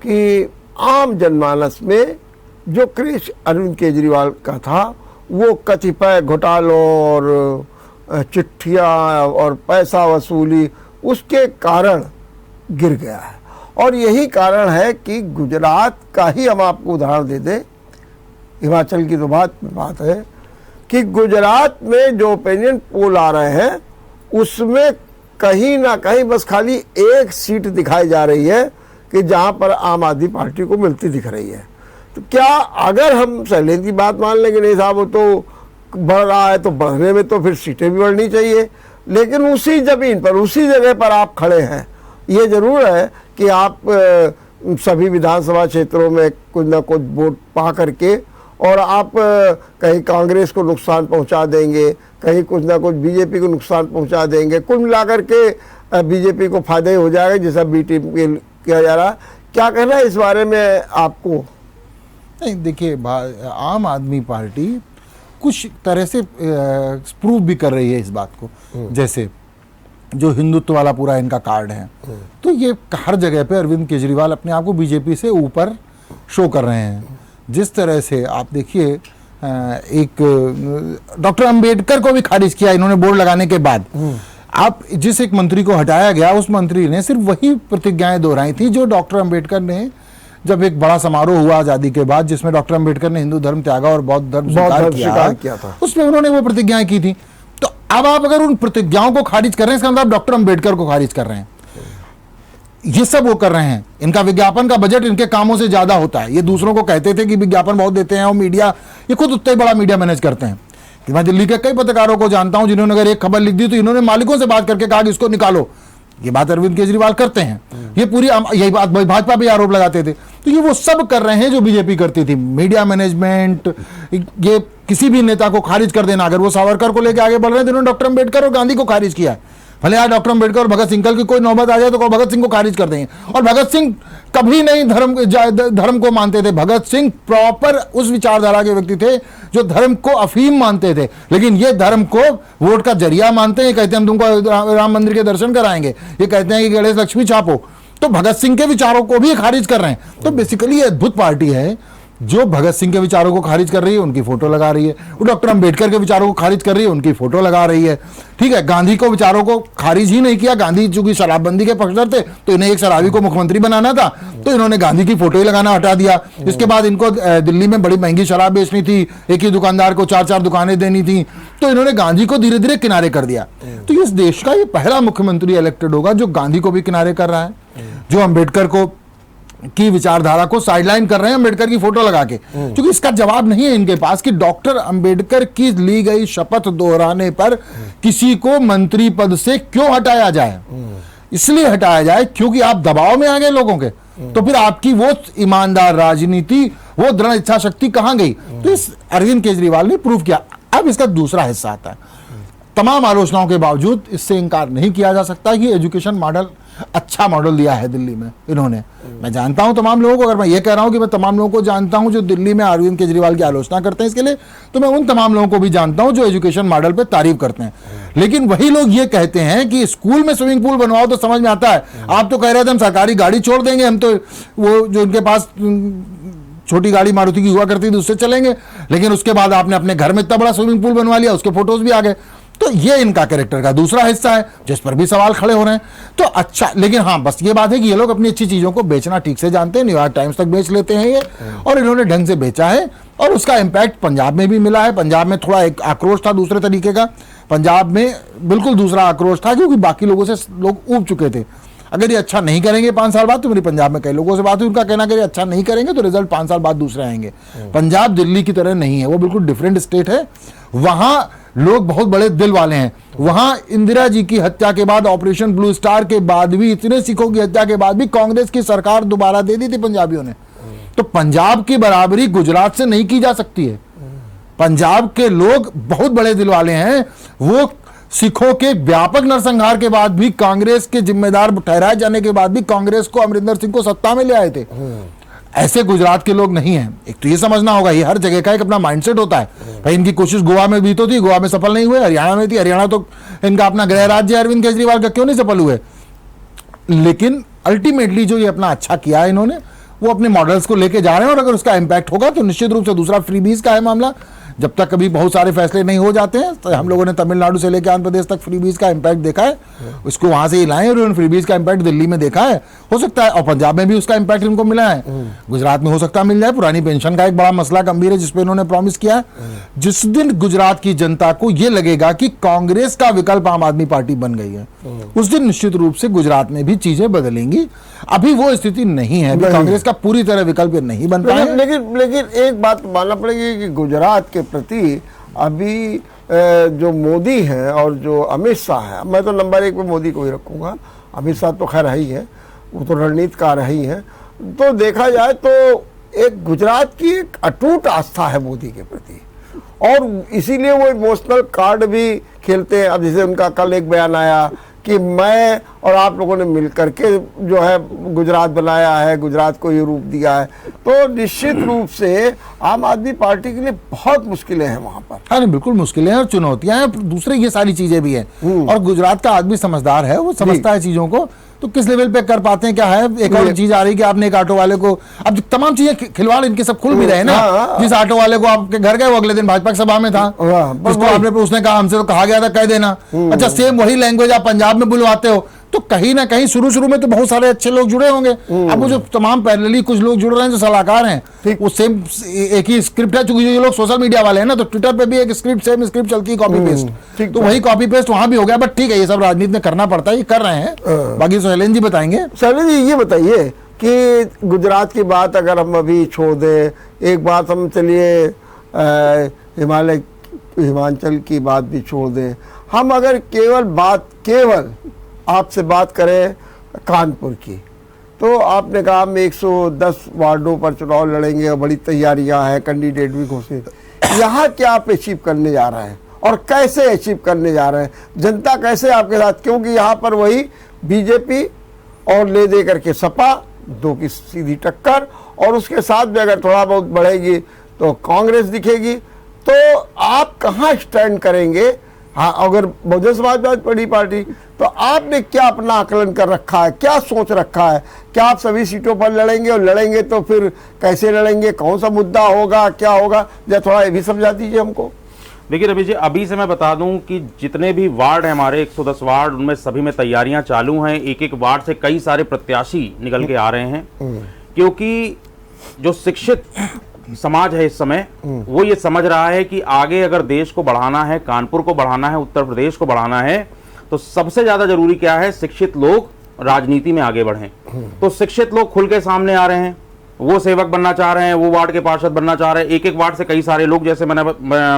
कि आम जनमानस में जो क्रेज अरविंद केजरीवाल का था वो कतिपय घोटालों और चिट्ठियाँ और पैसा वसूली उसके कारण गिर गया है। और यही कारण है कि गुजरात का ही हम आपको उदाहरण दे दें, हिमाचल की तो बात है कि गुजरात में जो ओपिनियन पोल आ रहे हैं उसमें कहीं ना कहीं बस खाली एक सीट दिखाई जा रही है कि जहां पर आम आदमी पार्टी को मिलती दिख रही है। तो क्या अगर हम शैलेंद्र की बात मान लेंगे नहीं साहब वो तो बढ़ रहा है, तो बढ़ने में तो फिर सीटें भी बढ़नी चाहिए, लेकिन उसी ज़मीन पर उसी जगह पर आप खड़े हैं। ये ज़रूर है कि आप सभी विधानसभा क्षेत्रों में कुछ ना कुछ वोट पा करके और आप कहीं कांग्रेस को नुकसान पहुंचा देंगे, कहीं कुछ ना कुछ बीजेपी को नुकसान पहुंचा देंगे, कुल मिलाकर के बीजेपी को फायदा ही हो जाएगा जैसा बी टीम के किया जा रहा है। क्या कहना है इस बारे में आपको? नहीं देखिए, आम आदमी पार्टी कुछ तरह से प्रूव भी कर रही है इस बात को, जैसे जो हिंदुत्व वाला पूरा इनका कार्ड है, तो ये हर जगह पे अरविंद केजरीवाल अपने आप को बीजेपी से ऊपर शो कर रहे हैं। जिस तरह से आप देखिए, एक डॉक्टर अंबेडकर को भी खारिज किया इन्होंने बोर्ड लगाने के बाद। आप जिस एक मंत्री को हटाया गया, उस मंत्री ने सिर्फ वही प्रतिज्ञाएं दोहराई थी जो डॉक्टर अंबेडकर ने, जब एक बड़ा समारोह हुआ आजादी के बाद जिसमें डॉक्टर अंबेडकर ने हिंदू धर्म त्यागा और बौद्ध धर्म स्वीकार किया था, उसमें उन्होंने वो प्रतिज्ञाएं की थी। तो अब आप अगर उन प्रतिज्ञाओं को खारिज कर रहे हैं, इसका मतलब आप डॉक्टर अंबेडकर को खारिज कर रहे हैं। ये सब वो कर रहे हैं। इनका विज्ञापन का बजट इनके कामों से ज्यादा होता है। ये दूसरों को कहते थे कि विज्ञापन बहुत देते हैं और मीडिया, ये खुद उतना ही बड़ा मीडिया मैनेज करते हैं। कि मैं दिल्ली के कई पत्रकारों को जानता हूं जिन्होंने अगर एक खबर लिख दी तो इन्होंने मालिकों से बात करके कहा कि इसको निकालो। ये बात अरविंद केजरीवाल करते हैं। ये पूरी यही बात भाजपा पे आरोप लगाते थे। तो ये वो सब कर रहे हैं जो बीजेपी करती थी। मीडिया मैनेजमेंट, ये किसी भी नेता को खारिज कर देना। अगर वो सावरकर को लेकर आगे बढ़ रहे हैं तो इन्होंने डॉक्टर अंबेडकर और गांधी को खारिज किया है। भले आज डॉक्टर अंबेडकर और भगत सिंह की कोई नौबत आ जाए तो भगत सिंह को खारिज कर देंगे। और भगत सिंह कभी नहीं धर्म को मानते थे। भगत सिंह प्रॉपर उस विचारधारा के व्यक्ति थे जो धर्म को अफीम मानते थे, लेकिन ये धर्म को वोट का जरिया मानते हैं। कहते हैं हम तुमको राम मंदिर के दर्शन कराएंगे, ये कहते हैं कि गणेश लक्ष्मी छापो। तो भगत सिंह के विचारों को भी खारिज कर रहे हैं। तो बेसिकली ये अद्भुत पार्टी है जो भगत सिंह के विचारों को खारिज कर रही है, उनकी फोटो लगा रही है। वो डॉक्टर अंबेडकर के विचारों को खारिज कर रही है, उनकी फोटो लगा रही है। ठीक है, गांधी को विचारों को खारिज ही नहीं किया। गांधी चूंकि शराबबंदी के पक्षधर थे तो इन्हें एक शराबी को मुख्यमंत्री बनाना था, तो इन्होंने गांधी की फोटो ही लगाना हटा दिया। इसके बाद इनको दिल्ली में बड़ी महंगी शराब बेचनी थी, एक ही दुकानदार को 4-4 दुकानें देनी थी, तो इन्होंने गांधी को धीरे धीरे किनारे कर दिया। तो इस देश का ये पहला मुख्यमंत्री इलेक्टेड होगा जो गांधी को भी किनारे कर रहा है, जो अंबेडकर को की विचारधारा को साइडलाइन कर रहे हैं अंबेडकर की फोटो लगा के। क्योंकि इसका जवाब नहीं है इनके पास कि डॉक्टर अंबेडकर की ली गई शपथ दोहराने पर किसी को मंत्री पद से क्यों हटाया जाए। इसलिए हटाया जाए क्योंकि आप दबाव में आ गए लोगों के। तो फिर आपकी वो ईमानदार राजनीति, वो दृढ़ इच्छा शक्ति कहां गई? तो इस अरविंद केजरीवाल ने प्रूव किया। अब इसका दूसरा हिस्सा आता है। तमाम आलोचनाओं के बावजूद इससे इनकार नहीं किया जा सकता कि एजुकेशन मॉडल अच्छा मॉडल दिया है दिल्ली में इन्होंने। मैं जानता हूं तमाम लोगों को, अगर मैं ये कह रहा हूं कि मैं तमाम लोगों को जानता हूं जो दिल्ली में अरविंद केजरीवाल की आलोचना करते हैं इसके लिए, तो मैं उन तमाम लोगों को भी जानता हूं जो एजुकेशन मॉडल पे तारीफ करते हैं। लेकिन वही लोग ये कहते हैं कि स्कूल में स्विमिंग पूल बनवाओ तो समझ में आता है। आप तो कह रहे थे हम सरकारी गाड़ी छोड़ देंगे, हम तो वो जो उनके पास छोटी गाड़ी मारुति की हुआ करती थी उससे चलेंगे, लेकिन उसके बाद आपने अपने घर में इतना बड़ा स्विमिंग पूल बनवा लिया, उसके फोटोज भी आ गए। तो ये इनका कैरेक्टर का दूसरा हिस्सा है जिस पर भी सवाल खड़े हो रहे हैं। तो अच्छा, लेकिन हाँ बस ये बात है कि ये लोग अपनी अच्छी चीजों को बेचना ठीक से जानते हैं। न्यूयॉर्क टाइम्स तक बेच लेते हैं ये, और इन्होंने ढंग से बेचा है और उसका इम्पैक्ट पंजाब में भी मिला है। पंजाब में थोड़ा एक आक्रोश था दूसरे तरीके का, पंजाब में बिल्कुल दूसरा आक्रोश था क्योंकि बाकी लोगों से लोग ऊब चुके थे। अगर ये अच्छा नहीं करेंगे 5 साल बाद, तो मेरी पंजाब में कई लोगों से बात हुई, उनका कहना कि अच्छा नहीं करेंगे तो रिजल्ट 5 साल बाद दूसरे आएंगे। पंजाब दिल्ली की तरह नहीं है, वो बिल्कुल डिफरेंट स्टेट है। वहां लोग बहुत बड़े दिल वाले हैं। वहां इंदिरा जी की हत्या के बाद, ऑपरेशन ब्लू स्टार के बाद भी, इतने सिखों की हत्या के बाद भी कांग्रेस की सरकार दोबारा दे दी थी पंजाबियों ने। तो पंजाब की बराबरी गुजरात से नहीं की जा सकती है। पंजाब के लोग बहुत बड़े दिल वाले हैं। वो सिखों के व्यापक नरसंहार के बाद भी, कांग्रेस के जिम्मेदार ठहराए जाने के बाद भी कांग्रेस को, अमरिंदर सिंह को सत्ता में ले आए थे। ऐसे गुजरात के लोग नहीं हैं। एक तो ये समझना होगा, ये हर जगह का एक अपना माइंडसेट होता है। भाई इनकी कोशिश गोवा में भी तो थी, गोवा में सफल नहीं हुए। हरियाणा में थी, हरियाणा तो इनका अपना गृह राज्य अरविंद केजरीवाल का, क्यों नहीं सफल हुए। लेकिन अल्टीमेटली जो ये अपना अच्छा किया है इन्होंने, वो अपने मॉडल्स को लेके जा रहे हैं। और अगर उसका इंपैक्ट होगा तो निश्चित रूप से, दूसरा फ्रीबीज का है मामला, जब तक कभी बहुत सारे फैसले नहीं हो जाते हैं, तो हम लोगों ने तमिलनाडु से लेकर आंध्र प्रदेश तक फ्रीबीज का इम्पैक्ट देखा है, उसको वहां से ही लाए और उन फ्रीबीज का इम्पैक्ट दिल्ली में देखा है, हो सकता है और पंजाब में भी उसका इम्पैक्ट इनको मिला है, गुजरात में हो सकता है मिल जाए। पुरानी पेंशन का एक बड़ा मसला गंभीर है जिसपे इन्होंने प्रॉमिस किया है। जिस दिन गुजरात की जनता को यह लगेगा कि कांग्रेस का विकल्प आम आदमी पार्टी बन गई है, उस दिन निश्चित रूप से गुजरात में भी चीजें बदलेंगी। अभी वो स्थिति नहीं है, अभी कांग्रेस का पूरी तरह विकल्प नहीं बन पाया। लेकिन एक बात मानना पड़ेगी कि गुजरात के प्रति अभी जो मोदी हैं और जो अमित शाह है, मैं तो नंबर 1 पे मोदी को ही रखूंगा, अमित शाह तो खैर है ही है, वो तो रणनीतिकार ही है। तो देखा जाए तो एक गुजरात की एक अटूट आस्था है मोदी के प्रति, और इसीलिए वो इमोशनल कार्ड भी खेलते हैं। अब जैसे उनका कल एक बयान आया कि मैं और आप लोगों ने मिलकर के जो है गुजरात बनाया है, गुजरात को ये रूप दिया है, तो निश्चित रूप से आम आदमी पार्टी के लिए बहुत मुश्किलें हैं वहां पर। हाँ नहीं, बिल्कुल मुश्किलें हैं और चुनौतियां हैं, दूसरे ये सारी चीजें भी हैं। और गुजरात का आदमी समझदार है, वो समझता है चीजों को, तो किस लेवल पे कर पाते हैं क्या है। एक और चीज आ रही कि आपने एक ऑटो वाले को, अब तमाम चीजें खिलवाड़ इनके सब खुल भी रहे हैं ना। जिस ऑटो वाले को आपके घर गए वो अगले दिन भाजपा की सभा में था, जिसको आपने उसने कहा हमसे तो कहा गया था कह देना। अच्छा, सेम वही लैंग्वेज आप पंजाब में बुलवाते हो, तो कहीं ना कहीं शुरू में तो बहुत सारे अच्छे लोग जुड़े होंगे। अब वो जो तमाम पैरेलली कुछ लोग जुड़ रहे हैं जो सलाहकार हैं, वो सेम एक ही स्क्रिप्ट है, चूंकि जो लोग सोशल मीडिया वाले हैं ना, तो ट्विटर पे भी एक स्क्रिप्ट सेम स्क्रिप्ट चलती है, कॉपी पेस्ट, तो वही कॉपी पेस्ट वहां भी हो गया। बट ठीक है, ये सब राजनीति में करना पड़ता है, ये कर रहे हैं। बाकी शैलेंद्र जी बताएंगे। शैलेंद्र जी ये बताइए कि गुजरात की बात अगर हम अभी छोड़ दें, एक बात हम चलिए हिमाचल की बात भी छोड़ दें, हम अगर केवल आपसे बात करें कानपुर की, तो आपने कहा हम 110 वार्डों पर चुनाव लड़ेंगे और बड़ी तैयारियां हैं, कैंडिडेट भी घोषित। यहाँ क्या आप अचीव करने जा रहे हैं और कैसे अचीव करने जा रहे हैं, जनता कैसे आपके साथ, क्योंकि यहाँ पर वही बीजेपी और ले दे करके सपा, दो की सीधी टक्कर, और उसके साथ भी अगर थोड़ा बहुत बढ़ेगी तो कांग्रेस दिखेगी। तो आप कहाँ स्टैंड करेंगे? हाँ, अगर बहुजन समाज बड़ी पार्टी, तो आपने क्या अपना आकलन कर रखा है, क्या सोच रखा है? क्या आप सभी सीटों पर लड़ेंगे, और लड़ेंगे तो फिर कैसे लड़ेंगे, कौन सा मुद्दा होगा, क्या होगा, या थोड़ा ये भी समझा दीजिए हमको। देखिए रवि जी, अभी से मैं बता दूं कि जितने भी वार्ड हैं हमारे 110 वार्ड, उनमें सभी में तैयारियां चालू हैं। एक एक वार्ड से कई सारे प्रत्याशी निकल के आ रहे हैं, क्योंकि जो शिक्षित समाज है इस समय, वो ये समझ रहा है कि आगे अगर देश को बढ़ाना है, कानपुर को बढ़ाना है, उत्तर प्रदेश को बढ़ाना है, तो सबसे ज्यादा जरूरी क्या है, शिक्षित लोग राजनीति में आगे बढ़ें। तो शिक्षित लोग खुल के सामने आ रहे हैं, वो सेवक बनना चाह रहे हैं, वो वार्ड के पार्षद बनना चाह रहे हैं। एक एक वार्ड से कई सारे लोग, जैसे मैंने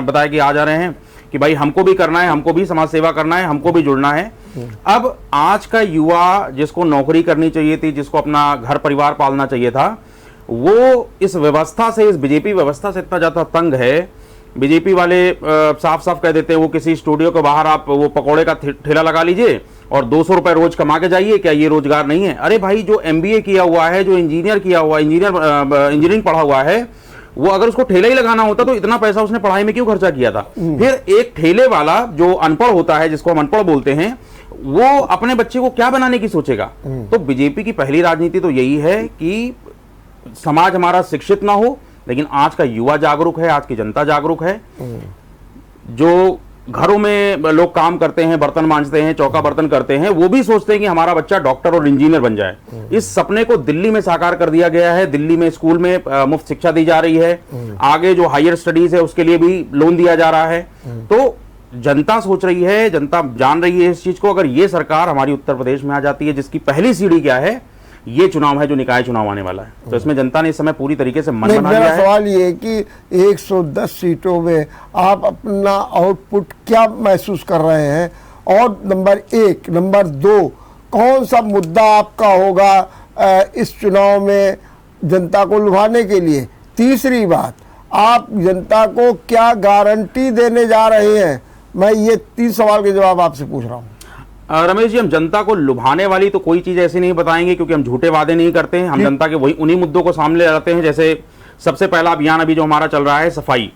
बताया कि आ जा रहे हैं कि भाई हमको भी करना है, हमको भी समाज सेवा करना है, हमको भी जुड़ना है। अब आज का युवा जिसको नौकरी करनी चाहिए थी, जिसको अपना घर परिवार पालना चाहिए था, वो इस व्यवस्था से, इस बीजेपी व्यवस्था से इतना ज्यादा तंग है। बीजेपी वाले साफ साफ कह देते हैं, वो किसी स्टूडियो के बाहर आप वो पकोड़े का ठेला लगा लीजिए और 200 रुपए रोज कमा के जाइए, क्या ये रोजगार नहीं है? अरे भाई, जो MBA किया हुआ है, जो इंजीनियरिंग पढ़ा हुआ है, वो अगर उसको ठेला ही लगाना होता तो इतना पैसा उसने पढ़ाई में क्यों खर्चा किया था? फिर एक ठेले वाला जो अनपढ़ होता है, जिसको हम अनपढ़ बोलते हैं, वो अपने बच्चे को क्या बनाने की सोचेगा? तो बीजेपी की पहली राजनीति तो यही है कि समाज हमारा शिक्षित ना हो, लेकिन आज का युवा जागरूक है, आज की जनता जागरूक है। जो घरों में लोग काम करते हैं, बर्तन मांजते हैं, चौका बर्तन करते हैं, वो भी सोचते हैं कि हमारा बच्चा डॉक्टर और इंजीनियर बन जाए। इस सपने को दिल्ली में साकार कर दिया गया है। दिल्ली में स्कूल में मुफ्त शिक्षा दी जा रही है, आगे जो हायर स्टडीज है उसके लिए भी लोन दिया जा रहा है। तो जनता सोच रही है, जनता जान रही है इस चीज को। अगर ये सरकार हमारी उत्तर प्रदेश में आ जाती है, जिसकी पहली सीढ़ी क्या है, ये चुनाव है जो निकाय चुनाव आने वाला है, तो इसमें जनता ने इस समय पूरी तरीके से मन बना लिया है। मेरा सवाल ये है कि 110 सीटों में आप अपना आउटपुट क्या महसूस कर रहे हैं? और नंबर 1, नंबर 2, कौन सा मुद्दा आपका होगा इस चुनाव में जनता को लुभाने के लिए? तीसरी बात, आप जनता को क्या गारंटी देने जा रहे हैं? मैं ये 3 सवाल के जवाब आपसे पूछ रहा हूँ। रमेश जी, हम जनता को लुभाने वाली तो कोई चीज ऐसी नहीं बताएंगे, क्योंकि हम झूठे वादे नहीं करते हैं। हम जनता के उन्हीं मुद्दों को सामने लाते हैं। जैसे सबसे पहला अभियान अभी जो हमारा चल रहा है, सफाई।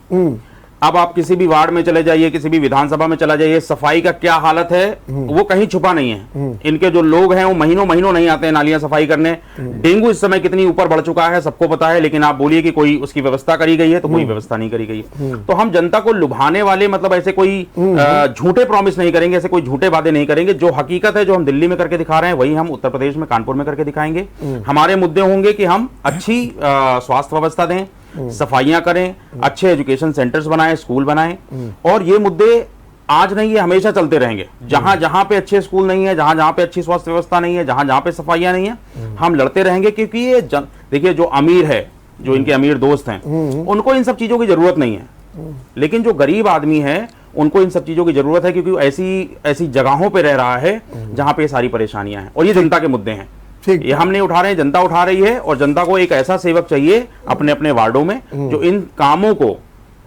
अब आप किसी भी वार्ड में चले जाइए, किसी भी विधानसभा में चला जाइए, सफाई का क्या हालत है वो कहीं छुपा नहीं है। इनके जो लोग हैं वो महीनों महीनों नहीं आते हैं नालियां सफाई करने। डेंगू इस समय कितनी ऊपर बढ़ चुका है सबको पता है, लेकिन आप बोलिए कि कोई उसकी व्यवस्था करी गई है तो कोई व्यवस्था नहीं करी गई है। तो हम जनता को लुभाने वाले मतलब ऐसे कोई झूठे प्रॉमिस नहीं करेंगे, ऐसे कोई झूठे वादे नहीं करेंगे। जो हकीकत है, जो हम दिल्ली में करके दिखा रहे हैं, वही हम उत्तर प्रदेश में कानपुर में करके दिखाएंगे। हमारे मुद्दे होंगे कि हम अच्छी स्वास्थ्य व्यवस्था दें, सफाइयां करें, अच्छे एजुकेशन सेंटर्स बनाएं, स्कूल बनाएं, और ये मुद्दे आज नहीं, ये हमेशा चलते रहेंगे। जहां जहां पे अच्छे स्कूल नहीं है, जहां जहां पे अच्छी स्वास्थ्य व्यवस्था नहीं है, जहां जहां पे सफाइयां नहीं है, हम लड़ते रहेंगे। क्योंकि ये देखिए, जो अमीर है, जो इनके अमीर दोस्त हैं, उनको इन सब चीजों की जरूरत नहीं है, लेकिन जो गरीब आदमी है उनको इन सब चीजों की जरूरत है, क्योंकि वो ऐसी जगहों पे रह रहा है जहां पे सारी परेशानियां हैं, और ये जनता के मुद्दे हैं। ये हम नहीं उठा रहे हैं, जनता उठा रही है, और जनता को एक ऐसा सेवक चाहिए अपने अपने वार्डों में जो इन कामों को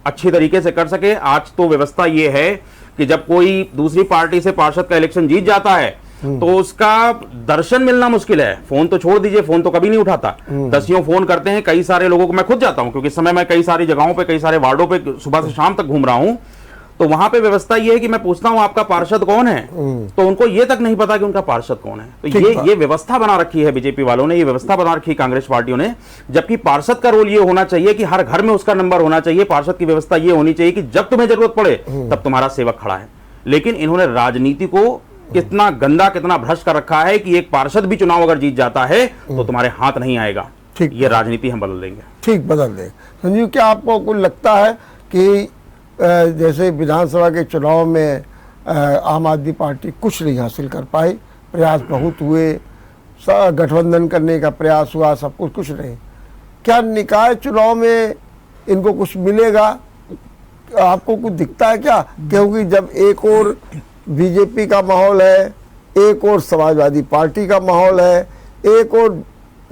अच्छी तरीके से कर सके। आज तो व्यवस्था ये है कि जब कोई दूसरी पार्टी से पार्षद का इलेक्शन जीत जाता है तो उसका दर्शन मिलना मुश्किल है। फोन तो छोड़ दीजिए, फोन तो कभी नहीं उठाता, दसियों फोन करते हैं कई सारे लोगों को। मैं खुद जाता हूं, क्योंकि इस समय मैं कई सारी जगहों पे, कई सारे वार्डों पे सुबह से शाम तक घूम रहा हूं। तो वहां पे व्यवस्था ये है कि मैं पूछता हूं आपका पार्षद कौन है, तो उनको ये तक नहीं पता कि उनका पार्षद कौन है। तो ये व्यवस्था बना रखी है बीजेपी वालों ने, ये व्यवस्था बना रखी है कांग्रेस पार्टियों ने। जबकि पार्षद का रोल ये होना चाहिए कि हर घर में उसका नंबर होना चाहिए। पार्षद की व्यवस्था ये होनी चाहिए कि जब तुम्हें जरूरत पड़े तब तुम्हारा सेवक खड़ा है। लेकिन इन्होंने राजनीति को कितना गंदा, कितना भ्रष्ट कर रखा है कि एक पार्षद भी चुनाव अगर जीत जाता है तो तुम्हारे हाथ नहीं आएगा। ठीक, ये राजनीति हम बदल देंगे। ठीक, बदल देंगे। संजीव, क्या आपको कुछ लगता है कि जैसे विधानसभा के चुनाव में आम आदमी पार्टी कुछ नहीं हासिल कर पाई, प्रयास बहुत हुए, गठबंधन करने का प्रयास हुआ, सब कुछ नहीं, क्या निकाय चुनाव में इनको कुछ मिलेगा? आपको कुछ दिखता है क्या? क्योंकि जब एक और बीजेपी का माहौल है, एक और समाजवादी पार्टी का माहौल है, एक और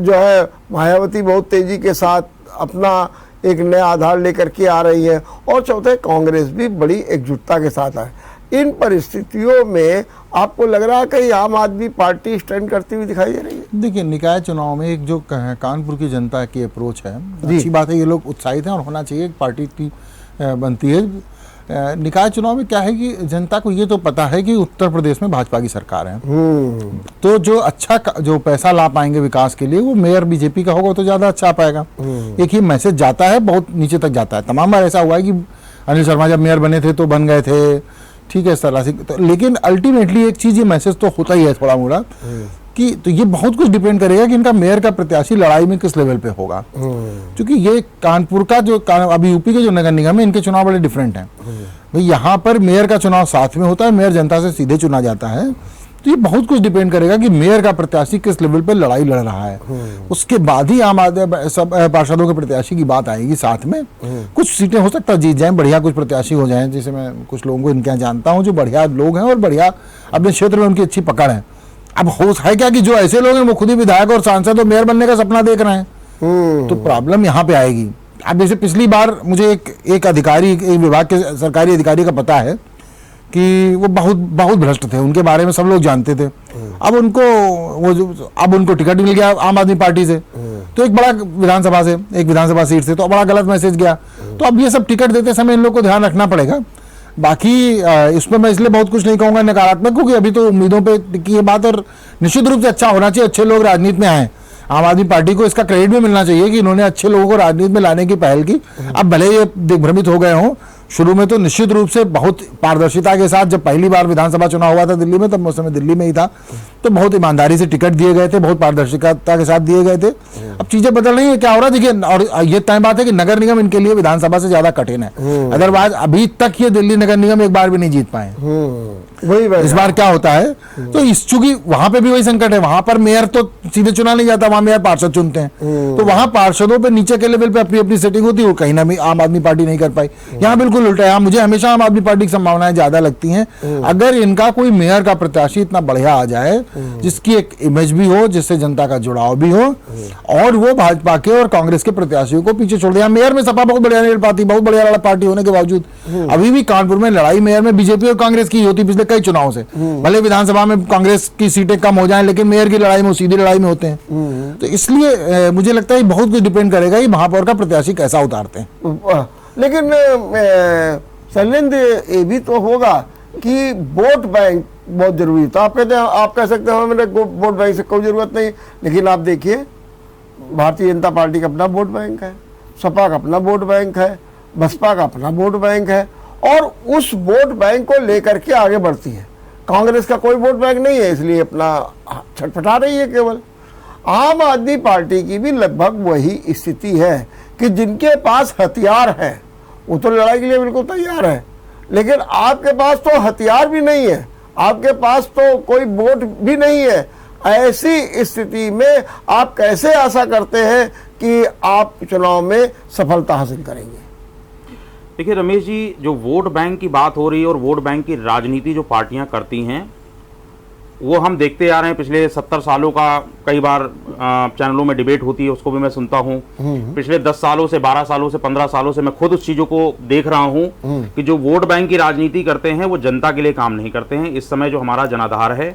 जो है मायावती बहुत तेजी के साथ अपना एक नया आधार लेकर के आ रही है, और चौथे कांग्रेस भी बड़ी एकजुटता के साथ है। इन परिस्थितियों में आपको लग रहा है कि आम आदमी पार्टी स्टैंड करती हुई दिखाई दे रही है? देखिए, निकाय चुनाव में एक जो कानपुर की जनता की अप्रोच है, अच्छी बात है, ये लोग उत्साहित हैं और होना चाहिए, पार्टी की बनती है। निकाय चुनाव में क्या है कि जनता को ये तो पता है कि उत्तर प्रदेश में भाजपा की सरकार है, तो जो अच्छा जो पैसा ला पाएंगे विकास के लिए वो मेयर बीजेपी का होगा तो ज्यादा अच्छा आ पाएगा। एक ही मैसेज जाता है, बहुत नीचे तक जाता है। तमाम बार ऐसा हुआ है कि अनिल शर्मा जब मेयर बने थे तो बन गए थे, ठीक है, इस तरह से, तो लेकिन अल्टीमेटली एक चीज, ये मैसेज तो होता ही है थोड़ा मोड़ा कि, तो ये बहुत कुछ डिपेंड करेगा कि इनका मेयर का प्रत्याशी लड़ाई में किस लेवल पे होगा। क्योंकि ये कानपुर का जो अभी यूपी के जो नगर निगम है, इनके चुनाव बड़े डिफरेंट हैं। भाई यहाँ पर मेयर का चुनाव साथ में होता है, मेयर जनता से सीधे चुना जाता है, तो ये बहुत कुछ डिपेंड करेगा कि मेयर का प्रत्याशी किस लेवल पे लड़ाई लड़ रहा है। उसके बाद ही आम आदमी सब पार्षदों के प्रत्याशी की बात आएगी साथ में। कुछ सीटें हो सकता है जीत जाएं, बढ़िया कुछ प्रत्याशी हो जाएं, जैसे मैं कुछ लोगों को इनके यहाँ जानता हूँ जो बढ़िया लोग हैं और बढ़िया अपने क्षेत्र में उनकी अच्छी पकड़ है। अब हो है क्या कि जो ऐसे लोग हैं वो खुद ही विधायक और सांसद और मेयर बनने का सपना देख रहे हैं, तो प्रॉब्लम यहाँ पे आएगी। अब जैसे पिछली बार मुझे एक अधिकारी, एक विभाग के सरकारी अधिकारी का पता है कि वो बहुत भ्रष्ट थे, उनके बारे में सब लोग जानते थे। अब उनको टिकट मिल गया आम आदमी पार्टी से, तो एक विधानसभा सीट से, तो बड़ा गलत मैसेज गया। तो अब ये सब टिकट देते समय इन लोग को ध्यान रखना पड़ेगा। बाकी इसमें मैं इसलिए बहुत कुछ नहीं कहूंगा नकारात्मक, क्योंकि अभी तो उम्मीदों पे टिकी है बात, और निश्चित रूप से अच्छा होना चाहिए, अच्छे लोग राजनीति में आए। आम आदमी पार्टी को इसका क्रेडिट भी मिलना चाहिए कि इन्होंने अच्छे लोगों को राजनीति में लाने की पहल की। अब भले ये दिग्भ्रमित हो गए हों, शुरू में तो निश्चित रूप से बहुत पारदर्शिता के साथ, जब पहली बार विधानसभा चुनाव हुआ था दिल्ली में, तब मैं उस समय दिल्ली में ही था, तो बहुत ईमानदारी से टिकट दिए गए थे, बहुत पारदर्शिता के साथ दिए गए थे। अब चीजें बदल रही है, क्या हो रहा है देखिए, और ये तय बात है कि नगर निगम इनके लिए विधानसभा से ज्यादा कठिन है। अदरवाइज अभी तक ये दिल्ली नगर निगम एक बार भी नहीं जीत पाए। इस बार क्या होता है, तो इस चूंकि वहां पे भी वही संकट है, वहां पर मेयर तो सीधे चुना नहीं जाता, वहां मेयर पार्षद चुनते हैं, तो वहां पार्षदों पे नीचे के लेवल पे अपनी अपनी सेटिंग होती है, वो कहीं ना भी आम आदमी पार्टी नहीं कर पाई। यहाँ बिल्कुल उल्टा है, मुझे हमेशा आम आदमी पार्टी की संभावनाएं ज्यादा लगती हैं। अगर इनका कोई मेयर का प्रत्याशी इतना बढ़िया आ जाए, जिसकी एक इमेज भी हो, जिससे जनता का जुड़ाव भी हो, और वो भाजपा के और कांग्रेस के प्रत्याशियों को पीछे छोड़ दिया। मेयर में सपा बहुत बढ़िया नहीं लड़ पाती, बहुत बढ़िया पार्टी होने के बावजूद अभी भी कानपुर में लड़ाई मेयर में बीजेपी और कांग्रेस की होती पिछले कई चुनाव से। भले विधानसभा में कांग्रेस की सीटें कम हो जाएं, लेकिन मेयर की लड़ाई में सीधी लड़ाई में होते हैं। तो इसलिए मुझे लगता है बहुत कुछ डिपेंड करेगा कि महापौर का प्रत्याशी कैसा उतारते हैं। लेकिन शैलेंद्र, ये भी तो होगा कि वोट बैंक बहुत जरूरी था। आप कहते हैं, आप कह सकते हैं मेरे वोट बैंक से कोई जरूरत नहीं, लेकिन आप देखिए भारतीय जनता पार्टी का अपना वोट बैंक है, सपा का अपना वोट बैंक है, बसपा का अपना वोट बैंक है, और उस वोट बैंक को लेकर के आगे बढ़ती है। कांग्रेस का कोई वोट बैंक नहीं है, इसलिए अपना छटपटा रही है केवल। आम आदमी पार्टी की भी लगभग वही स्थिति है कि जिनके पास हथियार है वो तो लड़ाई के लिए बिल्कुल तैयार है, लेकिन आपके पास तो हथियार भी नहीं है, आपके पास तो कोई वोट भी नहीं है। ऐसी स्थिति में आप कैसे आशा करते हैं कि आप चुनाव में सफलता हासिल करेंगे? देखिए रमेश जी, जो वोट बैंक की बात हो रही है और वोट बैंक की राजनीति जो पार्टियां करती हैं, वो हम देखते आ रहे हैं। पिछले 70 सालों का कई बार चैनलों में डिबेट होती है, उसको भी मैं सुनता हूँ। पिछले 10 सालों से, 12 सालों से, 15 सालों से मैं खुद उस चीजों को देख रहा हूँ कि जो वोट बैंक की राजनीति करते हैं वो जनता के लिए काम नहीं करते हैं। इस समय जो हमारा जनाधार है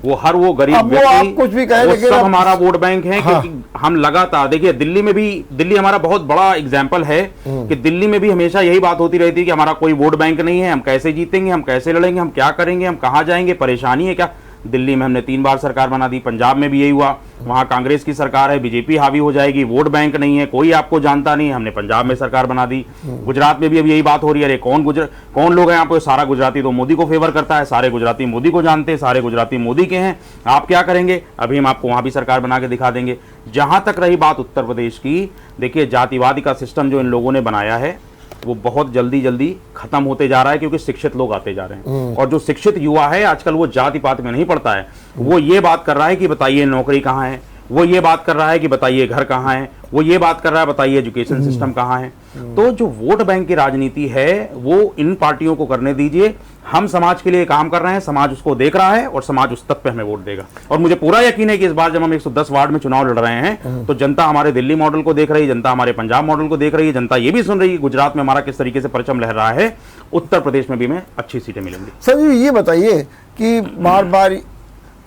वो गरीब व्यक्ति, कुछ भी कहे, वो सब हमारा वोट बैंक है। हाँ। क्योंकि हम लगातार देखिए, दिल्ली हमारा बहुत बड़ा एग्जाम्पल है कि दिल्ली में भी हमेशा यही बात होती रहती है कि हमारा कोई वोट बैंक नहीं है, हम कैसे जीतेंगे, हम कैसे लड़ेंगे, हम क्या करेंगे, हम कहाँ जाएंगे, परेशानी है क्या। दिल्ली में हमने 3 बार सरकार बना दी, पंजाब में भी यही हुआ, वहां कांग्रेस की सरकार है, बीजेपी हावी हो जाएगी, वोट बैंक नहीं है, कोई आपको जानता नहीं, हमने पंजाब में सरकार बना दी। गुजरात में भी अब यही बात हो रही है, अरे कौन लोग हैं यहाँ पे, सारा गुजराती तो मोदी को फेवर करता है, सारे गुजराती मोदी को जानते हैं, सारे गुजराती मोदी के हैं, आप क्या करेंगे, अभी हम आपको वहां भी सरकार बना के दिखा देंगे। जहां तक रही बात उत्तर प्रदेश की, देखिए जातिवादी का सिस्टम जो इन लोगों ने बनाया है वो बहुत जल्दी खत्म होते जा रहा है, क्योंकि शिक्षित लोग आते जा रहे हैं। और जो शिक्षित युवा है आजकल वो जाति पात में नहीं पड़ता है, वो ये बात कर रहा है कि बताइए नौकरी कहाँ है, वो ये बात कर रहा है कि बताइए घर कहाँ है, वो ये बात कर रहा है बताइए एजुकेशन सिस्टम कहाँ है। तो जो वोट बैंक की राजनीति है वो इन पार्टियों को करने दीजिए। हम समाज के लिए काम कर रहे हैं, समाज उसको देख रहा है और समाज उस तक पे हमें वोट देगा। और मुझे पूरा यकीन है कि इस बार जब हम 110 वार्ड में चुनाव लड़ रहे हैं तो जनता हमारे दिल्ली मॉडल को देख रही है, जनता हमारे पंजाब मॉडल को देख रही है, जनता ये भी सुन रही है गुजरात में हमारा किस तरीके से परचम लहर रहा है, उत्तर प्रदेश में भी हमें अच्छी सीटें मिलेंगी। सर जी, ये बताइए कि बार बार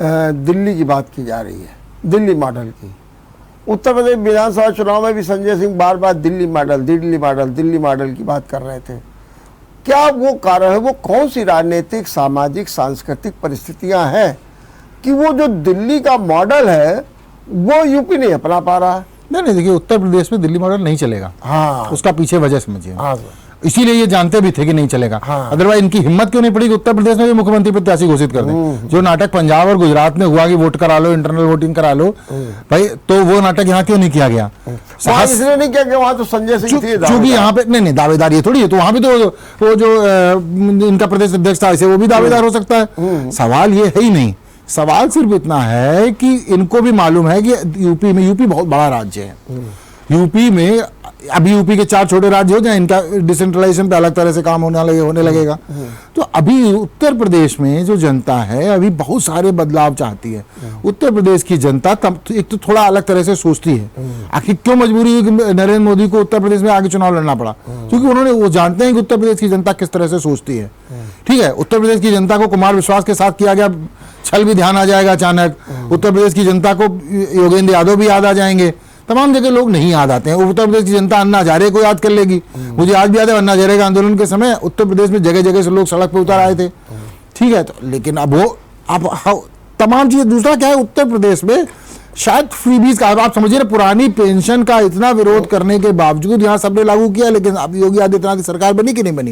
दिल्ली की बात की जा रही है, दिल्ली मॉडल की। उत्तर प्रदेश विधानसभा चुनाव में भी संजय सिंह बार बार दिल्ली मॉडल की बात कर रहे थे। क्या वो कारण है, वो कौन सी राजनीतिक, सामाजिक, सांस्कृतिक परिस्थितियां हैं कि वो जो दिल्ली का मॉडल है वो यूपी नहीं अपना पा रहा है? नहीं, देखिए उत्तर प्रदेश में दिल्ली मॉडल नहीं चलेगा। हाँ, उसका पीछे वजह समझिए। हाँ, इसीलिए ये जानते भी थे कि नहीं चलेगा। हाँ। अदरवाइज इनकी हिम्मत क्यों नहीं पड़ी कि उत्तर प्रदेश में भी मुख्यमंत्री प्रत्याशी घोषित कर दें। जो नाटक पंजाब और गुजरात में हुआ कि वोट करा लो, इंटरनल वोटिंग करा लो भाई, तो वो नाटक यहाँ क्यों नहीं किया गया? इसलिए नहीं किया गया, वहां तो संजय सिंह थे, क्योंकि यहाँ पे नहीं दावेदारी थोड़ी है, तो वहां भी तो वो जो इनका प्रदेश अध्यक्ष था ऐसे वो भी दावेदार हो सकता है। सवाल ये है ही नहीं, सवाल सिर्फ इतना है कि इनको भी मालूम है कि यूपी बहुत बड़ा राज्य है। यूपी में अभी यूपी के 4 छोटे राज्य हो जाए, इनका डिसेंट्रलाइजेशन पे अलग तरह से काम होने लगेगा। तो अभी उत्तर प्रदेश में जो जनता है अभी बहुत सारे बदलाव चाहती है। उत्तर प्रदेश की जनता एक तो थोड़ा अलग तरह से सोचती है। आखिर क्यों मजबूरी है कि नरेंद्र मोदी को उत्तर प्रदेश में आगे चुनाव लड़ना पड़ा? क्योंकि वो जानते हैं कि उत्तर प्रदेश की जनता किस तरह से सोचती है। ठीक है, उत्तर प्रदेश की जनता को कुमार विश्वास के साथ किया गया छल भी ध्यान आ जाएगा अचानक। उत्तर प्रदेश की जनता को योगेंद्र यादव भी याद आ जाएंगे। तमाम जगह लोग नहीं याद आते हैं। उत्तर प्रदेश की जनता अन्ना हजारे को याद कर लेगी। मुझे आज भी याद है अन्ना हजारे के आंदोलन के समय उत्तर प्रदेश में जगह जगह से लोग सड़क पर उतर आए थे। ठीक है, तो लेकिन अब तमाम चीजें, दूसरा क्या है, उत्तर प्रदेश में शायद फ्रीबीज का, आप समझिए ना, पुरानी पेंशन का इतना विरोध करने के बावजूद यहाँ सबने लागू किया, लेकिन अब योगी आदित्यनाथ की सरकार बनी कि नहीं बनी?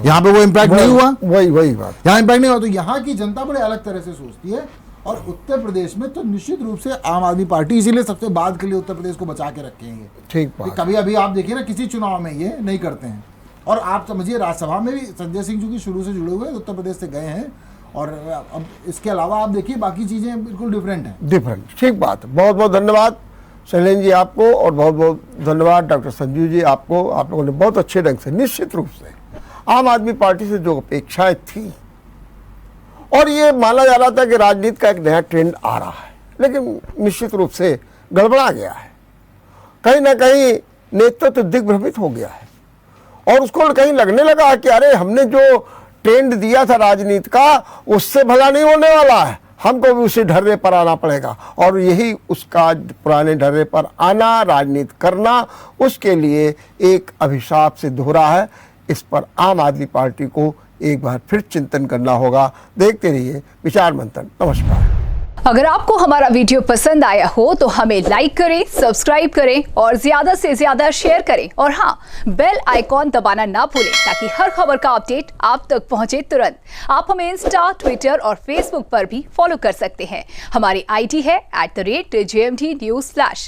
यहाँ पे वो इम्पैक्ट नहीं हुआ। वही बात, यहाँ इम्पैक्ट नहीं हुआ। तो यहाँ की जनता बड़े अलग तरह से सोचती है। और उत्तर प्रदेश में तो निश्चित रूप से आम आदमी पार्टी इसीलिए सबसे बाद के लिए उत्तर प्रदेश को बचा के रखेंगे। ठीक बात। कभी अभी आप देखिए ना, किसी चुनाव में ये नहीं करते हैं। और आप समझिए राज्यसभा में भी संजय सिंह जो कि शुरू से जुड़े हुए उत्तर प्रदेश से गए हैं, और अब इसके अलावा आप देखिए बाकी चीजें बिल्कुल डिफरेंट हैं। ठीक बात। बहुत बहुत धन्यवाद शैलेंद्र जी आपको, और बहुत बहुत धन्यवाद डॉक्टर संजीव जी आपको। आप लोगों ने बहुत अच्छे ढंग से, निश्चित रूप से आम आदमी पार्टी से जो अपेक्षाएं थी, और ये माना जा रहा था कि राजनीति का एक नया ट्रेंड आ रहा है, लेकिन निश्चित रूप से गड़बड़ा गया है। कहीं ना कहीं नेतृत्व दिग्भ्रमित हो गया है, और उसको कहीं लगने लगा कि अरे हमने जो ट्रेंड दिया था राजनीति का, उससे भला नहीं होने वाला है, हमको भी उसी ढर्रे पर आना पड़ेगा और यही उसका पुराने ढर्रे पर आना, राजनीति करना, उसके लिए एक अभिशाप सिद्ध हो रहा है। इस पर आम आदमी पार्टी को एक बार फिर चिंतन करना होगा। देखते रहिए विचार मंथन। नमस्कार। अगर आपको हमारा वीडियो पसंद आया हो तो हमें लाइक करें, सब्सक्राइब करें और ज्यादा से ज्यादा शेयर करें और हाँ, बेल आइकॉन दबाना ना भूलें ताकि हर खबर का अपडेट आप तक पहुंचे तुरंत। आप हमें इंस्टा, ट्विटर और फेसबुक पर भी फॉलो कर सकते हैं। हमारी आईडी है @JMT News Flash।